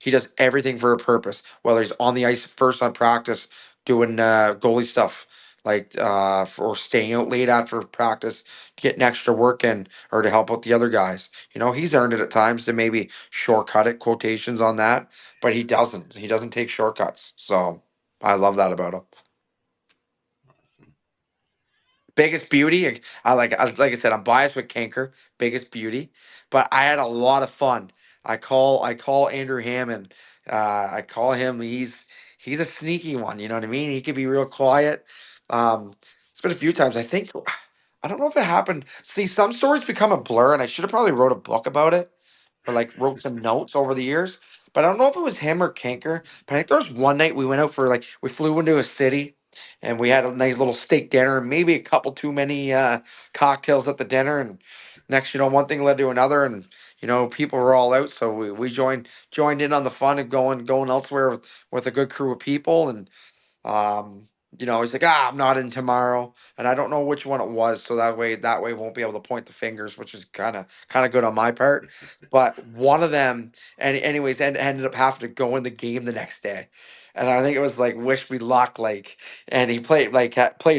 [SPEAKER 2] He does everything for a purpose. Whether he's on the ice first on practice doing goalie stuff, like or staying out late after practice, getting extra work in, or to help out the other guys. He's earned it at times to maybe shortcut it, quotations on that, but he doesn't. He doesn't take shortcuts. So I love that about him.
[SPEAKER 1] Awesome.
[SPEAKER 2] Biggest beauty. Like I said, I'm biased with Kanker. Biggest beauty, but I had a lot of fun. I call Andrew Hammond. I call him. He's a sneaky one. You know what I mean? He could be real quiet. It's been a few times. I don't know if it happened. See, some stories become a blur, and I should have probably wrote a book about it or like wrote some notes over the years. But I don't know if it was him or Kanker. But I think there was one night we went out for like we flew into a city and we had a nice little steak dinner and maybe a couple too many cocktails at the dinner. And next, one thing led to another, and people were all out, so we joined in on the fun of going elsewhere with a good crew of people. And he's like, I'm not in tomorrow, and I don't know which one it was, so that way won't be able to point the fingers, which is kind of good on my part. But one of them, and anyways, ended up having to go in the game the next day, and I think it was like wish me luck, like, and he played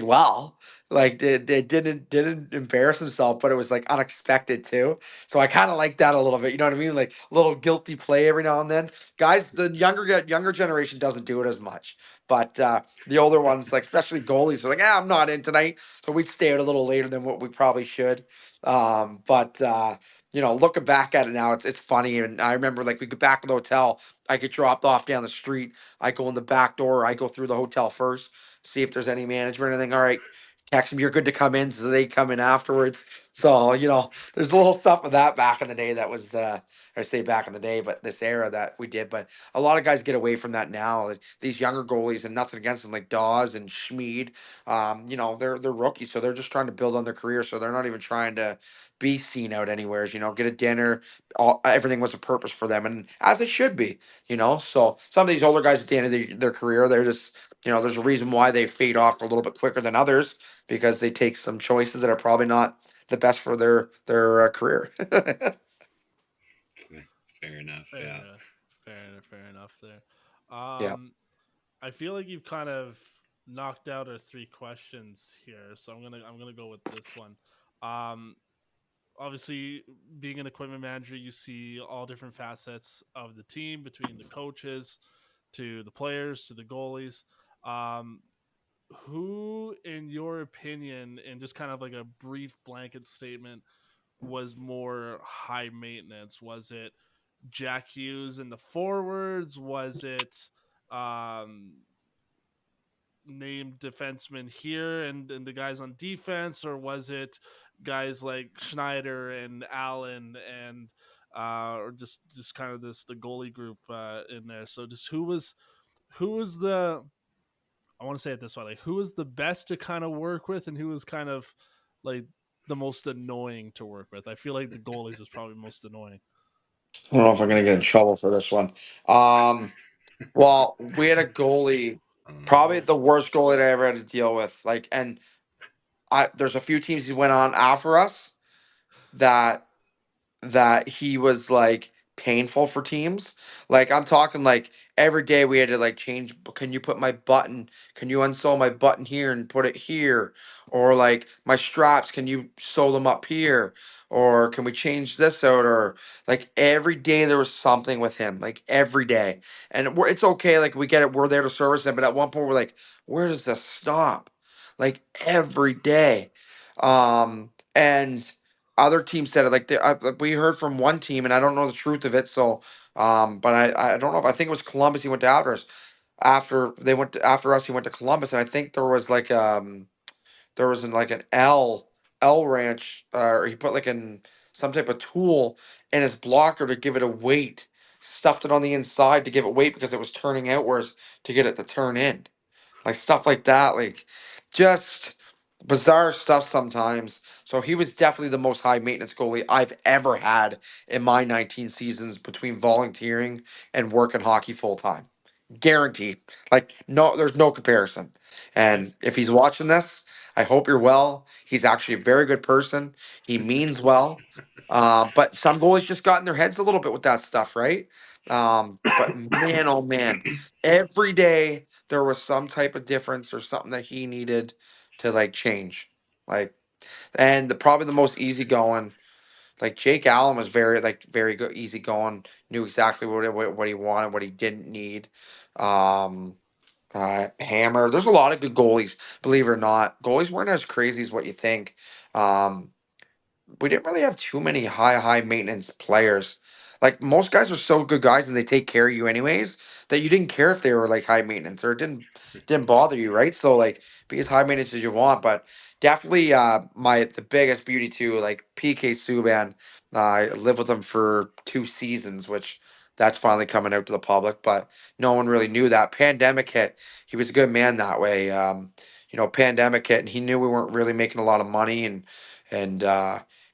[SPEAKER 2] well. Like didn't embarrass himself, but it was like unexpected too. So I kind of like that a little bit. You know what I mean? Like a little guilty play every now and then. Guys, the younger generation doesn't do it as much, but the older ones, like especially goalies, are like, I'm not in tonight, so we stay out a little later than what we probably should. But looking back at it now, it's funny, and I remember like we get back to the hotel, I get dropped off down the street, I go in the back door, I go through the hotel first, see if there's any management or anything. All right, text them, you're good to come in, so they come in afterwards. So there's a little stuff of that back in the day that was. I say back in the day, but this era that we did. But a lot of guys get away from that now. Like, these younger goalies, and nothing against them, like Dawes and Schmid, they're rookies, so they're just trying to build on their career. So they're not even trying to be seen out anywhere. Get a dinner. Everything was a purpose for them, and as it should be. So some of these older guys at the end of their career, they're just there's a reason why they fade off a little bit quicker than others because they take some choices that are probably not the best for their career.
[SPEAKER 1] Fair enough.
[SPEAKER 3] Fair
[SPEAKER 1] Yeah.
[SPEAKER 3] enough. Fair enough there.
[SPEAKER 2] Yeah.
[SPEAKER 3] I feel like you've kind of knocked out our three questions here, so I'm gonna go with this one. Um, Obviously, being an equipment manager, you see all different facets of the team, between the coaches to the players to the goalies. Um, who, in your opinion, in just kind of like a brief blanket statement, was more high maintenance? Was it Jack Hughes in the forwards? Was it um, named defensemen here and the guys on defense, or was it guys like Schneider and Allen and or just kind of the goalie group in there? So just who was the, I want to say it this way, like who was the best to kind of work with, and who was kind of like the most annoying to work with? I feel like the goalies is probably most annoying.
[SPEAKER 2] I don't know if I'm gonna get in trouble for this one. Well, we had a goalie, probably the worst goalie that I ever had to deal with. Like, and there's a few teams he went on after us that he was like painful for teams. Like I'm talking like every day we had to like change. Can you put my button? Can you unsole my button here and put it here? Or like my straps, can you sew them up here? Or can we change this out? Or like every day there was something with him, like every day. And it's okay, like we get it, we're there to service him. But at one point we're like, where does this stop? Like every day. And other teams said it like we heard from one team, and I don't know the truth of it. So, but I don't know if I think it was Columbus. He went to after us. After they went after us, he went to Columbus, and I think there was like an L ranch, or he put like an some type of tool in his blocker to give it a weight, stuffed it on the inside to give it weight because it was turning outwards to get it to turn in, like stuff like that, like just bizarre stuff sometimes. So he was definitely the most high maintenance goalie I've ever had in my 19 seasons between volunteering and working hockey full time. Guaranteed. Like no, there's no comparison. And if he's watching this, I hope you're well. He's actually a very good person. He means well. But some goalies just got in their heads a little bit with that stuff, right? But man, oh man, every day there was some type of difference or something that he needed to like change. Like, and probably the most easygoing, like Jake Allen was very good, easygoing, knew exactly what he wanted, what he didn't need. Um, Hammer, there's a lot of good goalies, believe it or not. Goalies weren't as crazy as what you think. Um, we didn't really have too many high maintenance players. Like most guys are so good guys and they take care of you anyways that you didn't care if they were like high maintenance or it didn't bother you, right? So like be as high maintenance as you want, but definitely my the biggest beauty too, like PK Subban. I lived with him for 2 seasons, which that's finally coming out to the public, but no one really knew that. Pandemic hit. He was a good man that way. Pandemic hit and he knew we weren't really making a lot of money and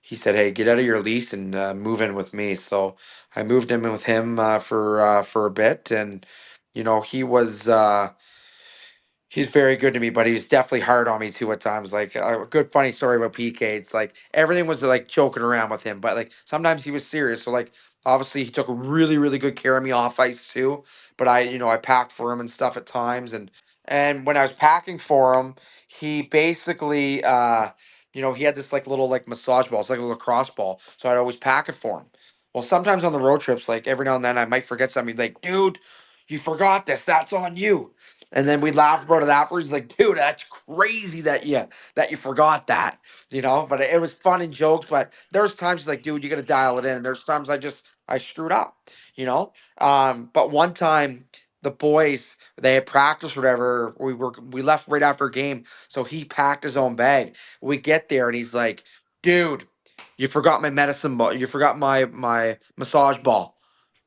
[SPEAKER 2] he said, "Hey, get out of your lease and move in with me." So I moved in with him for a bit, and he was he's very good to me, but he's definitely hard on me too at times. Like a good funny story about PK. It's like everything was like joking around with him, but like sometimes he was serious. So like obviously he took really really good care of me off ice too. But I packed for him and stuff at times, and when I was packing for him, he basically he had this like little like massage ball. It's like a lacrosse ball. So I'd always pack it for him. Well, sometimes on the road trips, like every now and then, I might forget something. He'd be like, dude, you forgot this. That's on you. And then we laughed about it afterwards. He's like, dude, that's crazy that you forgot that, But it was fun and jokes. But there's times like, dude, you gotta dial it in. There's times I screwed up, But one time the boys they had practice or whatever. We left right after a game, so he packed his own bag. We get there and he's like, dude, you forgot my medicine ball. You forgot my massage ball.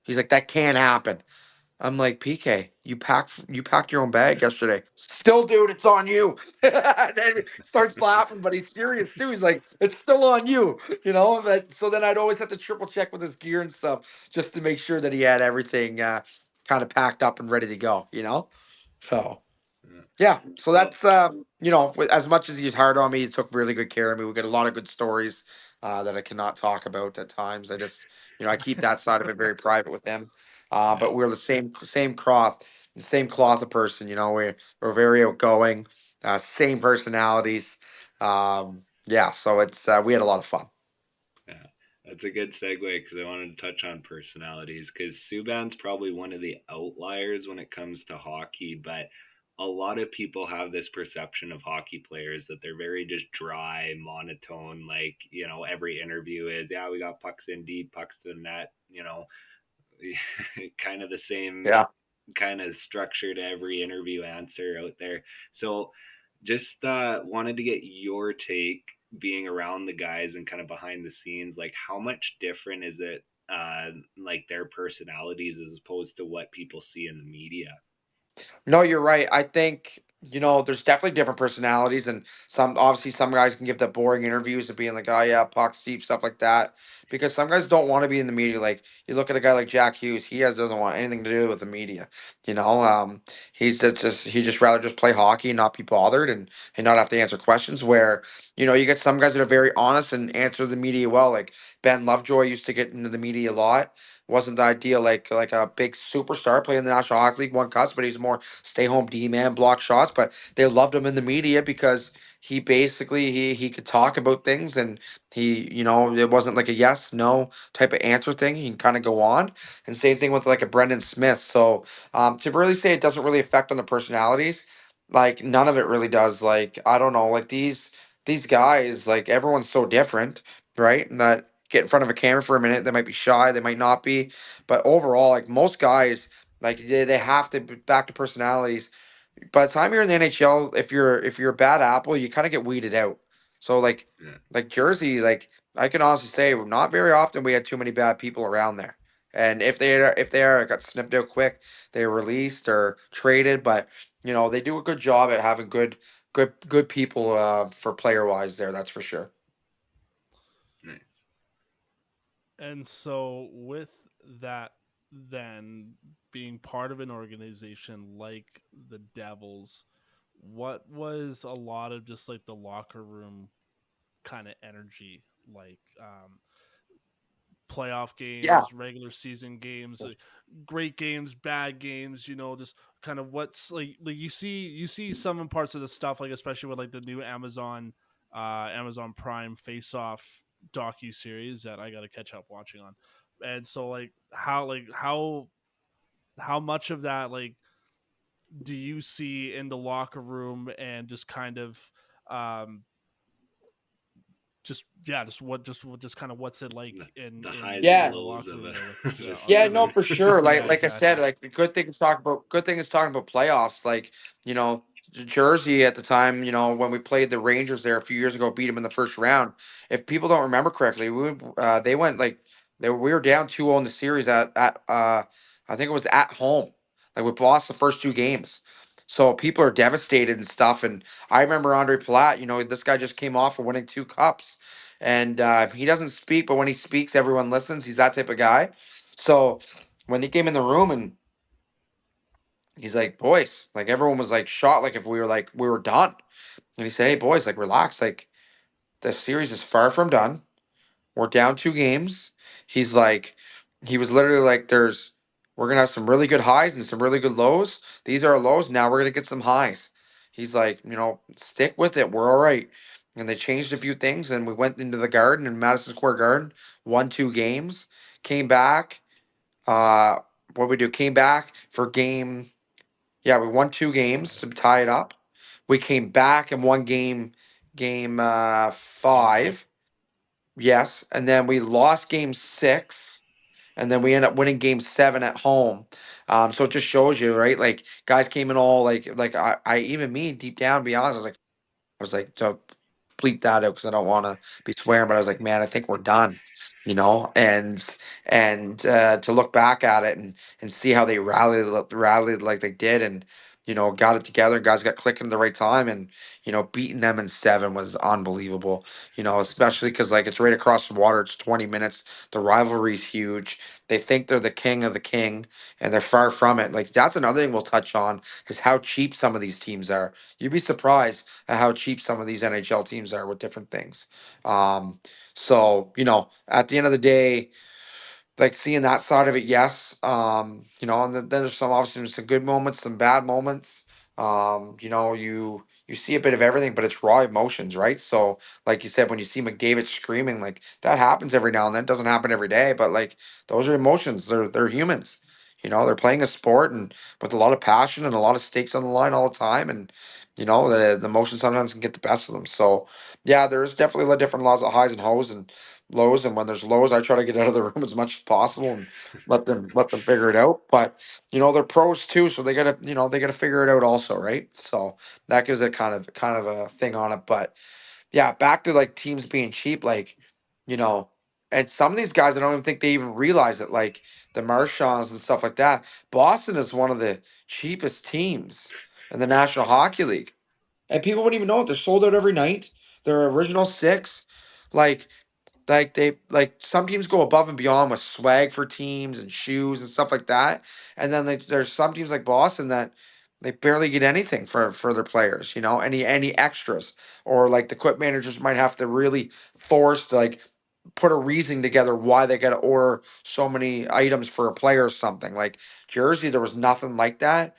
[SPEAKER 2] He's like, that can't happen. I'm like, PK, you packed your own bag yesterday. Still, dude, it's on you. And then he starts laughing, but he's serious too. He's like, it's still on you. So then I'd always have to triple check with his gear and stuff just to make sure that he had everything kind of packed up and ready to go. So
[SPEAKER 1] Yeah.
[SPEAKER 2] yeah, so
[SPEAKER 1] Well,
[SPEAKER 2] that's as much as he's hard on me, he took really good care of me. We get a lot of good stories that I cannot talk about at times. I keep that side of it very private with him.
[SPEAKER 1] yeah.
[SPEAKER 2] But we're the same cloth of person. We're very outgoing, same personalities. Yeah, so it's we had a lot of fun.
[SPEAKER 1] Yeah, that's a good segue because I wanted to touch on personalities because Subban's probably one of the outliers when it comes to hockey, but a lot of people have this perception of hockey players that they're very just dry, monotone. Like, every interview is, yeah, we got pucks in deep, pucks to the net, kind of the same
[SPEAKER 2] Yeah.
[SPEAKER 1] kind of structure to every interview answer out there. So just wanted to get your take being around the guys and kind of behind the scenes. Like, how much different is it, like their personalities as opposed to what people see in the media?
[SPEAKER 2] No, you're right. I think, there's definitely different personalities, and some guys can give the boring interviews of being like, oh yeah, puck deep, stuff like that. Because some guys don't want to be in the media. Like you look at a guy like Jack Hughes, doesn't want anything to do with the media. He just rather just play hockey and not be bothered and not have to answer questions. Where, you get some guys that are very honest and answer the media well. Like Ben Lovejoy used to get into the media a lot. Wasn't the ideal like a big superstar playing in the National Hockey League, won cups, but he's more stay home D man, block shots. But they loved him in the media because he basically he could talk about things, and he, it wasn't like a yes no type of answer thing. He can kind of go on. And same thing with like a Brendan Smith. So to really say it doesn't really affect on the personalities, like none of it really does. Like I don't know, like these guys, like everyone's so different, right? And that get in front of a camera for a minute, they might be shy, they might not be, but overall, like most guys, like they have to back to personalities. By the time you're in the NHL, if you're a bad apple, you kind of get weeded out. So
[SPEAKER 1] Yeah.
[SPEAKER 2] like Jersey, like I can honestly say, not very often we had too many bad people around there. And if they are got snipped out quick, they were released or traded. But they do a good job at having good people for player wise there. That's for sure.
[SPEAKER 1] Nice.
[SPEAKER 3] And so with that, then being part of an organization like the Devils, what was a lot of just like the locker room kind of energy like? Playoff
[SPEAKER 2] Yeah.
[SPEAKER 3] games, regular season games, great games, bad games, just kind of what's like you see some parts of the stuff, like especially with like the new Amazon Prime Face Off docu series that I got to catch up watching on. And so how much of that like do you see in the locker room, and just kind of um just yeah, just kind of what's it like in
[SPEAKER 1] The
[SPEAKER 3] in
[SPEAKER 1] highs and
[SPEAKER 3] in
[SPEAKER 2] Yeah.
[SPEAKER 3] the
[SPEAKER 1] lows
[SPEAKER 3] locker
[SPEAKER 1] of
[SPEAKER 3] room there with
[SPEAKER 1] the
[SPEAKER 2] Yeah,
[SPEAKER 1] season.
[SPEAKER 2] no, for sure.
[SPEAKER 3] yeah,
[SPEAKER 2] Like I said,
[SPEAKER 3] exactly.
[SPEAKER 2] like the good thing is talking about playoffs. Like, Jersey at the time, when we played the Rangers there a few years ago, beat them in the first round. If people don't remember correctly, they went like we were down 2-0 in the series at I think it was at home. Like we lost the first two games. So people are devastated and stuff. And I remember Andre Palat, this guy just came off of winning two cups. And he doesn't speak, but when he speaks, everyone listens. He's that type of guy. So when he came in the room and he's like, boys, like everyone was like shot, like if we were done. And he said, hey boys, like relax, like the series is far from done. We're down two games. He's like, he was literally like, we're gonna have some really good highs and some really good lows. These are our lows. Now we're gonna get some highs. He's like, stick with it. We're all right. And they changed a few things, and we went into the Garden in Madison Square Garden, won two games, came back. Uh, what did we do? Came back for game. Yeah, we won two games to tie it up. We came back and won game
[SPEAKER 3] Game five.
[SPEAKER 2] five. Yes, and then we lost game six, and then we end up winning game seven at home. So it just shows you, right? Like guys came in all like I even me deep down, to be honest, I was like, so bleep that out because I don't want to be swearing, but I was like, man, I think we're done, and to look back at it and see how they rallied like they did, and got it together. Guys got clicking at the right time, and beating them in seven was unbelievable. Especially because like it's right across the water. It's 20 minutes. The rivalry's huge. They think they're the king of the king, and they're far from it. Like that's another thing we'll touch on is how cheap some of these teams are. You'd be surprised at how cheap some of these NHL teams are with different things. So at the end of the day, like seeing that side of it, yes. And then there's some obviously some good moments, some bad moments. You see a bit of everything, but it's raw emotions, right? So, like you said, when you see McDavid screaming, like that happens every now and then. It doesn't happen every day, but like those are emotions. They're humans. They're playing a sport and with a lot of passion and a lot of stakes on the line all the time, and the emotion sometimes can get the best of them. So, yeah, there's definitely a lot of different laws of highs and lows and lows, and when there's lows, I try to get out of the room as much as possible and let them figure it out. But they're pros too, so they gotta figure it out also, right? So that gives it kind of a thing on it. But yeah, back to like teams being cheap, like you know, and some of these guys, I don't even think they even realize it, like the Marshaws and stuff like that. Boston is one of the cheapest teams in the National Hockey League, and people wouldn't even know it. They're sold out every night. Their original six, like some teams go above and beyond with swag for teams and shoes and stuff like that, and then there's some teams like Boston that they barely get anything for their players, any extras, or like the equip managers might have to really force like put a reasoning together why they got to order so many items for a player or something. Like Jersey, there was nothing like that.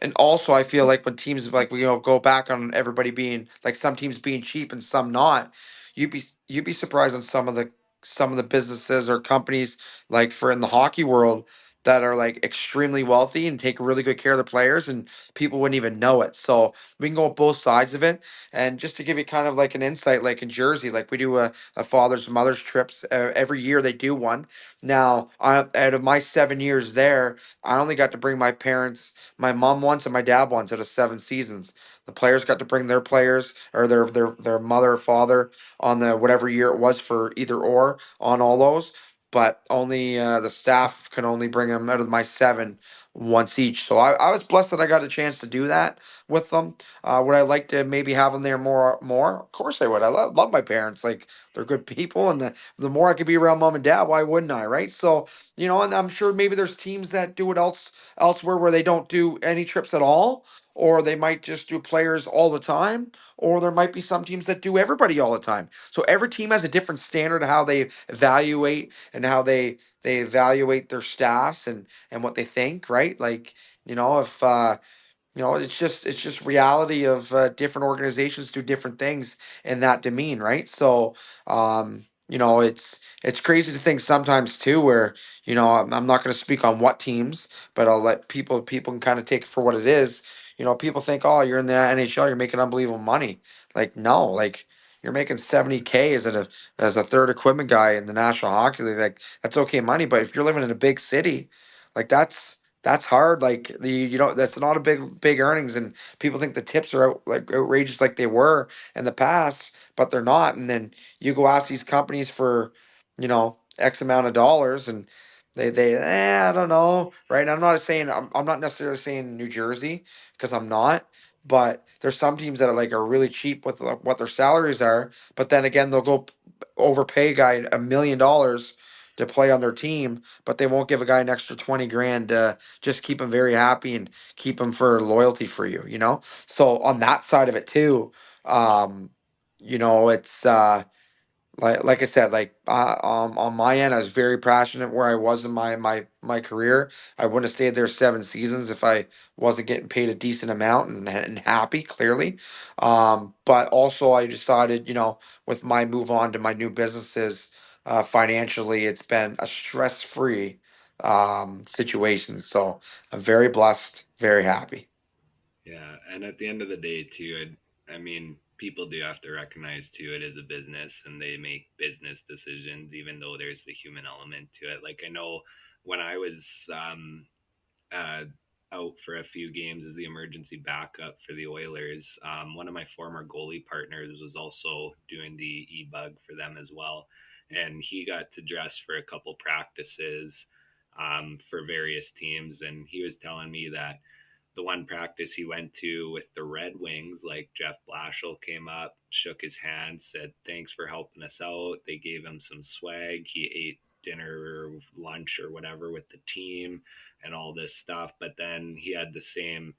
[SPEAKER 2] And also, I feel like when teams like we go back on everybody being like some teams being cheap and some not, you'd be surprised on some of the businesses or companies like for in the hockey world that are like extremely wealthy and take really good care of the players and people wouldn't even know it. So we can go on both sides of it. And just to give you kind of like an insight, like in Jersey, like we do a father's and mother's trips every year. They do one. Now, out of my 7 years there, I only got to bring my parents, my mom once and my dad once out of 7 seasons. The players got to bring their players or their mother or father on the whatever year it was for either or on all those. But only the staff can only bring them out of my seven once each. So I was blessed that I got a chance to do that with them. Would I like to maybe have them there more? More, of course I would. I love my parents. Like they're good people, and the more I could be around mom and dad, why wouldn't I? Right? So and I'm sure maybe there's teams that do it elsewhere where they don't do any trips at all, or they might just do players all the time, or there might be some teams that do everybody all the time. So every team has a different standard of how they evaluate and how they evaluate their staffs and what they think. Right? Like if it's just reality of different organizations do different things in that demean, right? So it's crazy to think sometimes too where I'm not going to speak on what teams, but I'll let people can kind of take it for what it is. People think, oh, you're in the NHL, you're making unbelievable money. Like no, like you're making 70K as a third equipment guy in the National Hockey League. Like that's okay money, but if you're living in a big city, like that's hard. Like that's not a big earnings, and people think the tips are outrageous like they were in the past, but they're not. And then you go ask these companies for, X amount of dollars, and they I don't know, right? I'm not necessarily saying New Jersey because I'm not, but there's some teams that are really cheap with what their salaries are, but then again they'll go overpay a guy $1 million to play on their team, but they won't give a guy an extra 20 grand just keep him very happy and keep him for loyalty for you. So on that side of it too, um, it's like I said, on my end, I was very passionate where I was in my career. I wouldn't have stayed there 7 seasons if I wasn't getting paid a decent amount and happy, clearly. But also I decided, with my move on to my new businesses, financially, it's been a stress-free situation. So I'm very blessed, very happy.
[SPEAKER 1] Yeah, and at the end of the day, too, I mean, people do have to recognize too it is a business, and they make business decisions, even though there's the human element to it. Like I know when I was uh, out for a few games as the emergency backup for the Oilers, one of my former goalie partners was also doing the e-bug for them as well, and he got to dress for a couple practices for various teams, and he was telling me that the one practice he went to with the Red Wings, like Jeff Blashill came up, shook his hand, said thanks for helping us out. They gave him some swag. He ate dinner or lunch or whatever with the team and all this stuff. But then he had the same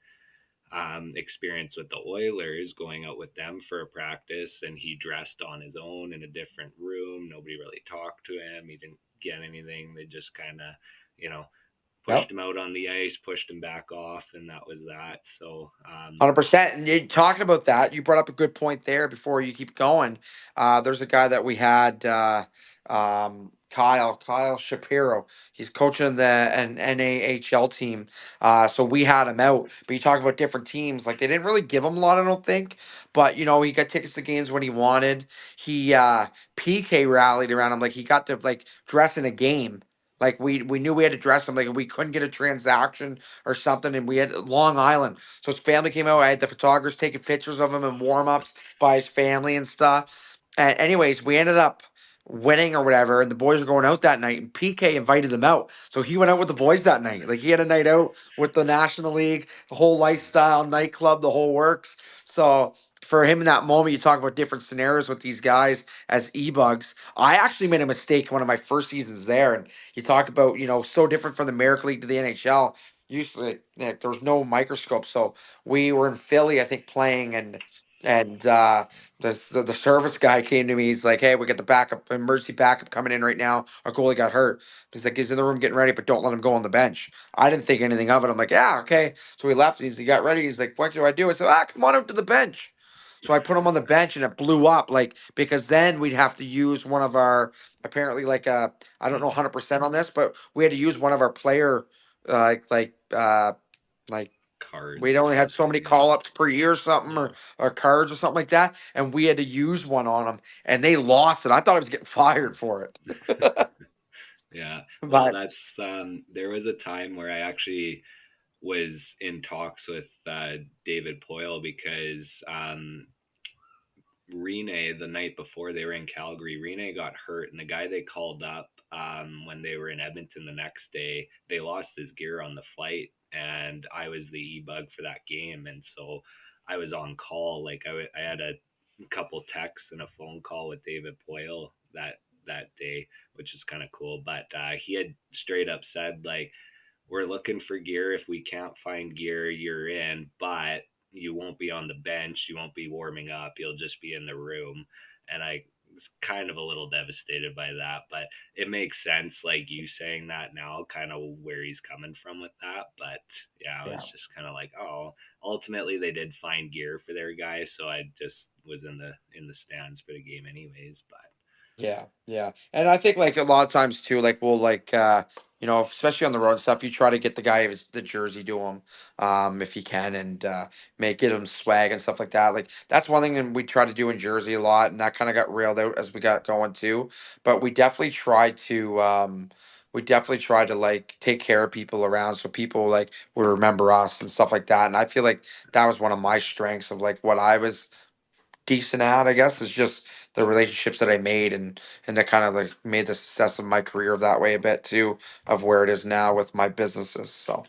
[SPEAKER 1] experience with the Oilers, going out with them for a practice, and he dressed on his own in a different room. Nobody really talked to him. He didn't get anything. They just kind of, you know, pushed
[SPEAKER 2] Yep.
[SPEAKER 1] him out on the ice, pushed him back off, and that was that. So,
[SPEAKER 2] 100%. And you talking about that, you brought up a good point there before you keep going. There's a guy that we had, Kyle Shapiro. He's coaching an NAHL team. So we had him out. But you talk about different teams, like they didn't really give him a lot, I don't think. But he got tickets to games when he wanted. He PK rallied around him, like he got to like dress in a game. Like we knew we had to dress him, like we couldn't get a transaction or something, and we had Long Island. So his family came out. I had the photographers taking pictures of him and warm ups by his family and stuff. And anyways, we ended up winning or whatever, and the boys were going out that night. And PK invited them out, so he went out with the boys that night. Like he had a night out with the National League, the whole lifestyle nightclub, the whole works. So for him in that moment, you talk about different scenarios with these guys as e-bugs. I actually made a mistake one of my first seasons there, and you talk about so different from the American League to the NHL. Usually there was no microscope, so we were in Philly, I think, playing, and and the service guy came to me. He's like, "Hey, we got the backup, emergency backup coming in right now. Our goalie got hurt." He's like, "He's in the room getting ready, but don't let him go on the bench." I didn't think anything of it. I'm like, "Yeah, okay." So he left. He got ready. He's like, "What do I do?" I said, "Come on up to the bench." So I put him on the bench, and it blew up. Like because then we'd have to use one of our apparently like I don't know 100% on this, but we had to use one of our player like we'd
[SPEAKER 1] Cards or
[SPEAKER 2] only had so many
[SPEAKER 1] something. Yeah.
[SPEAKER 2] call ups per year or something
[SPEAKER 1] Yeah.
[SPEAKER 2] or cards or something like that. And we had to use one on them and they lost it. I thought I was getting fired for it.
[SPEAKER 1] Yeah. Well,
[SPEAKER 2] But
[SPEAKER 1] that's there was a time where I actually was in talks with David Poyle because Rene, the night before they were in Calgary, Rene got hurt, and the guy they called up when they were in Edmonton the next day, they lost his gear on the flight, and I was the e-bug for that game, and so I was on call. Like I had a couple texts and a phone call with David Poyle that day, which is kind of cool. But he had straight up said like, we're looking for gear. If we can't find gear, you're in, but you won't be on the bench. You won't be warming up. You'll just be in the room. And I was kind of a little devastated by that, but it makes sense, like you saying that now, kind of where he's coming from with that. But yeah, I was
[SPEAKER 2] yeah.
[SPEAKER 1] just kind of like, oh, ultimately they did find gear for their guy, so I just was in the stands for the game anyways. But
[SPEAKER 2] Yeah, yeah. And I think like a lot of times too, like we'll like especially on the road and stuff, you try to get the guy the jersey to him, if you can and make get him swag and stuff like that. Like that's one thing that we try to do in Jersey a lot, and that kind of got railed out as we got going too. But we definitely try to like take care of people around so people like would remember us and stuff like that. And I feel like that was one of my strengths of like what I was decent at, I guess, is just the relationships that I made and that kind of like made the success of my career that way a bit too, of where it is now with my businesses. So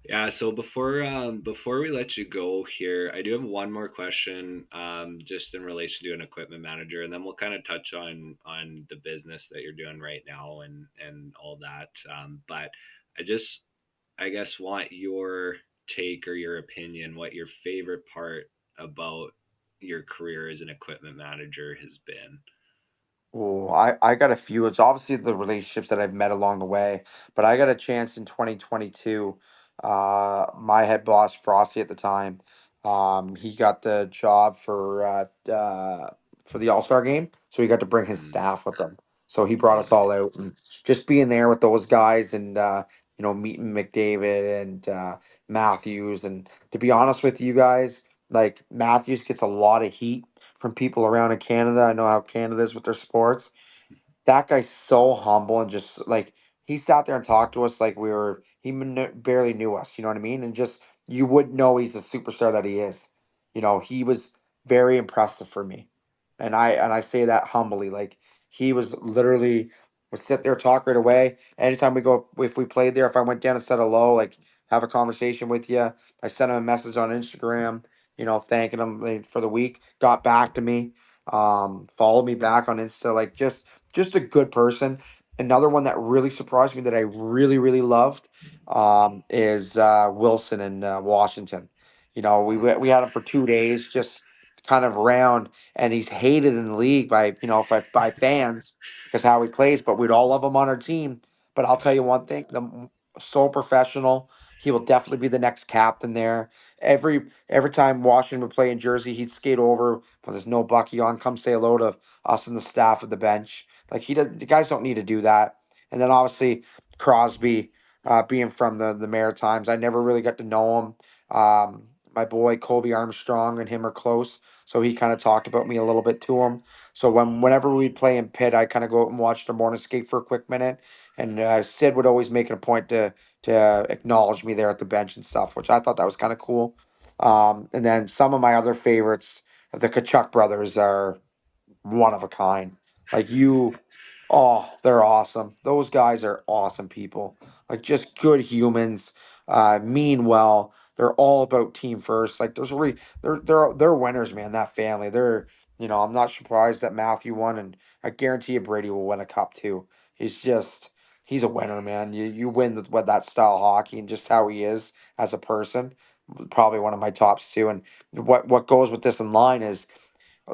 [SPEAKER 1] yeah, so before we let you go here, I do have one more question, just in relation to an equipment manager, and then we'll kind of touch on the business that you're doing right now and all that. But I just I guess want your take or your opinion, what your favorite part about your career as an equipment manager has been.
[SPEAKER 2] oh, I got a few. It's obviously the relationships that I've met along the way, but I got a chance in 2022. My head boss, Frosty at the time, he got the job for the All Star game, so he got to bring his
[SPEAKER 1] Mm,
[SPEAKER 2] staff with him. So he brought
[SPEAKER 1] oh,
[SPEAKER 2] us all
[SPEAKER 1] nice.
[SPEAKER 2] out and just being there with those guys and meeting McDavid and Matthews. And to be honest with you guys, like Matthews gets a lot of heat from people around in Canada. I know how Canada is with their sports. That guy's so humble and just like he sat there and talked to us like we were barely knew us. You know what I mean? And just you would know he's the superstar that he is. He was very impressive for me, and I say that humbly. Like he was literally would sit there talk right away. Anytime we go, if we played there, if I went down and said hello, like have a conversation with you, I sent him a message on Instagram. Thanking him like, for the week. Got back to me, followed me back on Insta. Like just a good person. Another one that really surprised me that I really really loved is Wilson in Washington. We had him for 2 days, just kind of around, and he's hated in the league by by fans because how he plays. But we'd all love him on our team. But I'll tell you one thing: so professional. He will definitely be the next captain there. Every time Washington would play in Jersey, he'd skate over when there's no Bucky on, come say hello to us and the staff of the bench. Like he does, the guys don't need to do that. And then obviously Crosby, being from the Maritimes, I never really got to know him. My boy Colby Armstrong and him are close, so he kind of talked about me a little bit to him. So whenever we'd play in Pitt, I kind of go out and watch the morning skate for a quick minute, and Sid would always make it a point to acknowledge me there at the bench and stuff, which I thought that was kind of cool. And then some of my other favorites, the Kachuk brothers are one of a kind. Like oh, they're awesome. Those guys are awesome people. Like just good humans, mean well. They're all about team first. Like they're winners, man. That family. I'm not surprised that Matthew won, and I guarantee you Brady will win a cup too. He's a winner, man. You win with that style of hockey and just how he is as a person. probably one of my tops too. And what goes with this in line is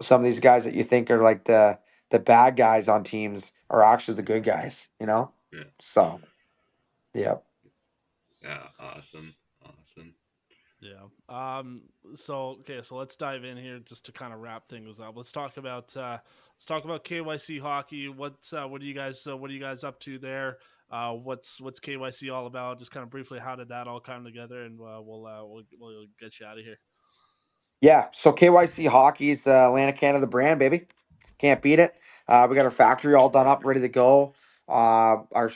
[SPEAKER 2] some of these guys that you think are like the bad guys on teams are actually the good guys, you know?
[SPEAKER 1] Yeah.
[SPEAKER 2] So, yeah.
[SPEAKER 1] Yeah. Awesome. Awesome.
[SPEAKER 3] Yeah. So okay, so let's dive in here just to kind of wrap things up. Let's talk about KYC hockey. What are you guys up to there? What's KYC all about? Just kind of briefly, how did that all come together? And we'll get you out of here.
[SPEAKER 2] Yeah, so KYC Hockey's Atlantic Canada brand, baby. Can't beat it. We got our factory all done up, ready to go. Our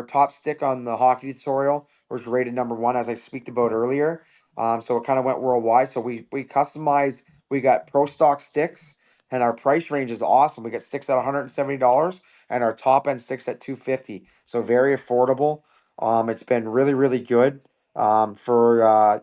[SPEAKER 2] top stick on the hockey tutorial was rated number one, as I speak about earlier. So it kind of went worldwide. So we customized. We got pro stock sticks, and our price range is awesome. We got sticks at $170, and our top end sticks at 250. So very affordable. It's been really really good. For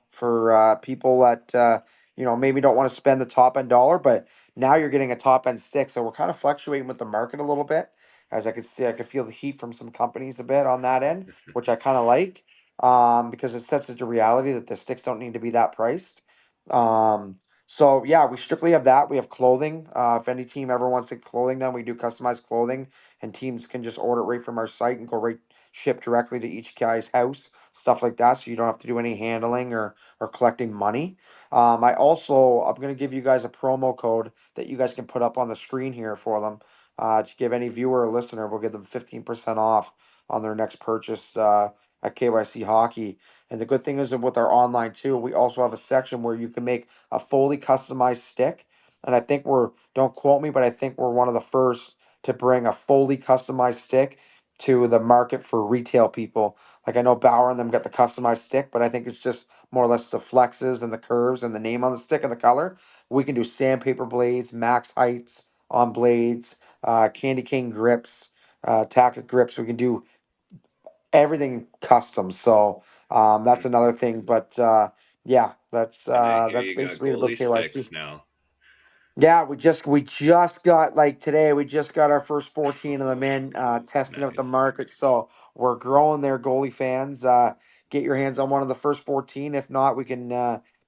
[SPEAKER 2] for people that maybe don't want to spend the top end dollar, but now you're getting a top end stick. So we're kind of fluctuating with the market a little bit. As I could see, I could feel the heat from some companies a bit on that end, which I kind of like, because it sets it to reality that the sticks don't need to be that priced. So yeah, we strictly have that. We have clothing. If any team ever wants to get clothing done, we do customized clothing, and teams can just order it right from our site and go right ship directly to each guy's house, stuff like that. So you don't have to do any handling or collecting money. I'm gonna give you guys a promo code that you guys can put up on the screen here for them. To give any viewer or listener, we'll give them 15% off on their next purchase at KYC Hockey. And the good thing is that with our online too, we also have a section where you can make a fully customized stick. And I think don't quote me, but I think we're one of the first to bring a fully customized stick to the market for retail people. Like I know Bauer and them got the customized stick, but I think it's just more or less the flexes and the curves and the name on the stick and the color. We can do sandpaper blades, max heights on blades, candy cane grips, tactic grips. We can do everything custom. So that's another thing. But yeah,
[SPEAKER 1] And I hear
[SPEAKER 2] that's
[SPEAKER 1] you got
[SPEAKER 2] basically it about
[SPEAKER 1] goalie
[SPEAKER 2] KYC.
[SPEAKER 1] sticks now.
[SPEAKER 2] Yeah, we just got like today. We just got our first 14 of them
[SPEAKER 1] Oh,
[SPEAKER 2] in, testing out the
[SPEAKER 1] nice.
[SPEAKER 2] market. So we're growing there, goalie fans. Get your hands on one of the first 14. If not, we can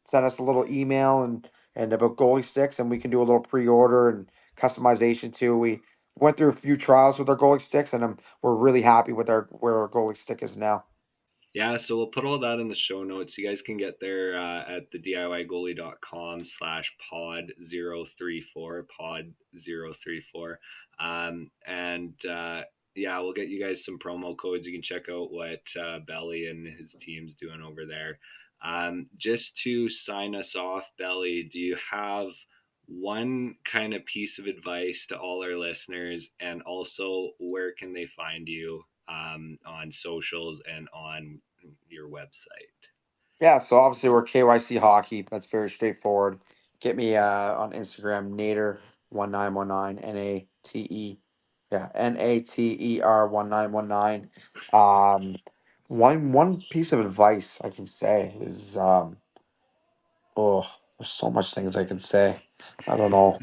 [SPEAKER 2] send us a little email and about goalie sticks, and we can do a little pre-order and customization too. We went through a few trials with our goalie sticks, and we're really happy with our where our goalie stick is now.
[SPEAKER 1] Yeah, so we'll put all that in the show notes. You guys can get there at the DIYgoalie.com/pod034, pod034. And yeah, we'll get you guys some promo codes. You can check out what Belly and his team's doing over there. Just to sign us off, Belly, do you have one kind of piece of advice to all our listeners, and also where can they find you on socials and on your website?
[SPEAKER 2] Yeah, so obviously we're KYC Hockey. That's very straightforward. Get me on Instagram, Nater1919, Nate. Yeah, Nater1919. One piece of advice I can say is oh, there's so much things I can say. I don't know.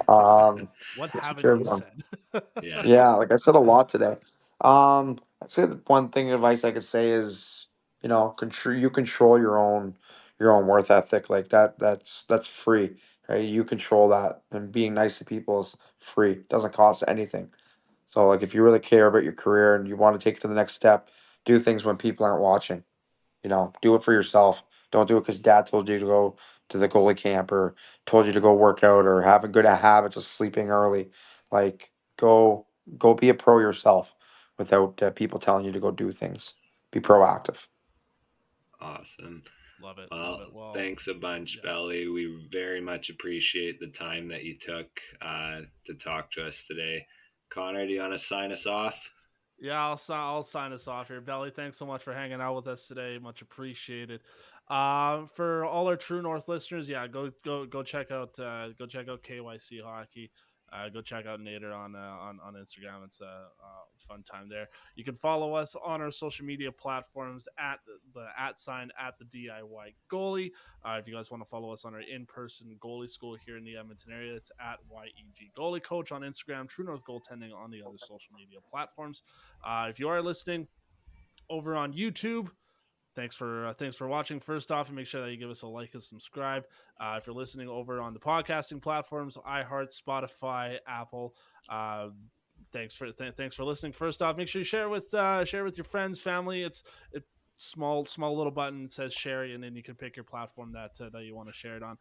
[SPEAKER 3] What
[SPEAKER 2] It's a
[SPEAKER 3] haven't
[SPEAKER 2] good
[SPEAKER 3] you
[SPEAKER 2] one.
[SPEAKER 3] said?
[SPEAKER 1] Yeah,
[SPEAKER 2] Yeah, like I said a lot today. I'd say the one thing advice I could say is, you control your own worth ethic. Like that's free, right? You control that, and being nice to people is free. Doesn't cost anything. So like if you really care about your career and you want to take it to the next step, do things when people aren't watching. Do it for yourself. Don't do it because dad told you to go to the goalie camp or told you to go work out or having good habits of sleeping early. Like go be a pro yourself without people telling you to go do things. Be proactive.
[SPEAKER 1] awesome.
[SPEAKER 3] Love it, love
[SPEAKER 1] Well,
[SPEAKER 3] it. Well,
[SPEAKER 1] thanks a bunch,
[SPEAKER 3] yeah.
[SPEAKER 1] Belly. We very much appreciate the time that you took to talk to us today. Connor, do you want to sign us off?
[SPEAKER 3] Yeah, I'll sign us off here. Belly, thanks so much for hanging out with us today. Much appreciated. For all our True North listeners, yeah, go check out KYC Hockey. Go check out Nader on Instagram. It's a fun time there. You can follow us on our social media platforms at the at sign at the DIY goalie. If you guys want to follow us on our in-person goalie school here in the Edmonton area, it's at YEG Goalie Coach on Instagram, True North Goaltending on the other social media platforms. If you are listening over on YouTube, thanks for watching. First off, and make sure that you give us a like and subscribe. If you're listening over on the podcasting platforms, iHeart, Spotify, Apple. Thanks for listening. First off, make sure you share with your friends, family. It's small little button that says share, and then you can pick your platform that you want to share it on.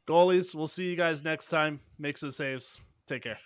[SPEAKER 3] Goalies, we'll see you guys next time. Make some saves. Take care.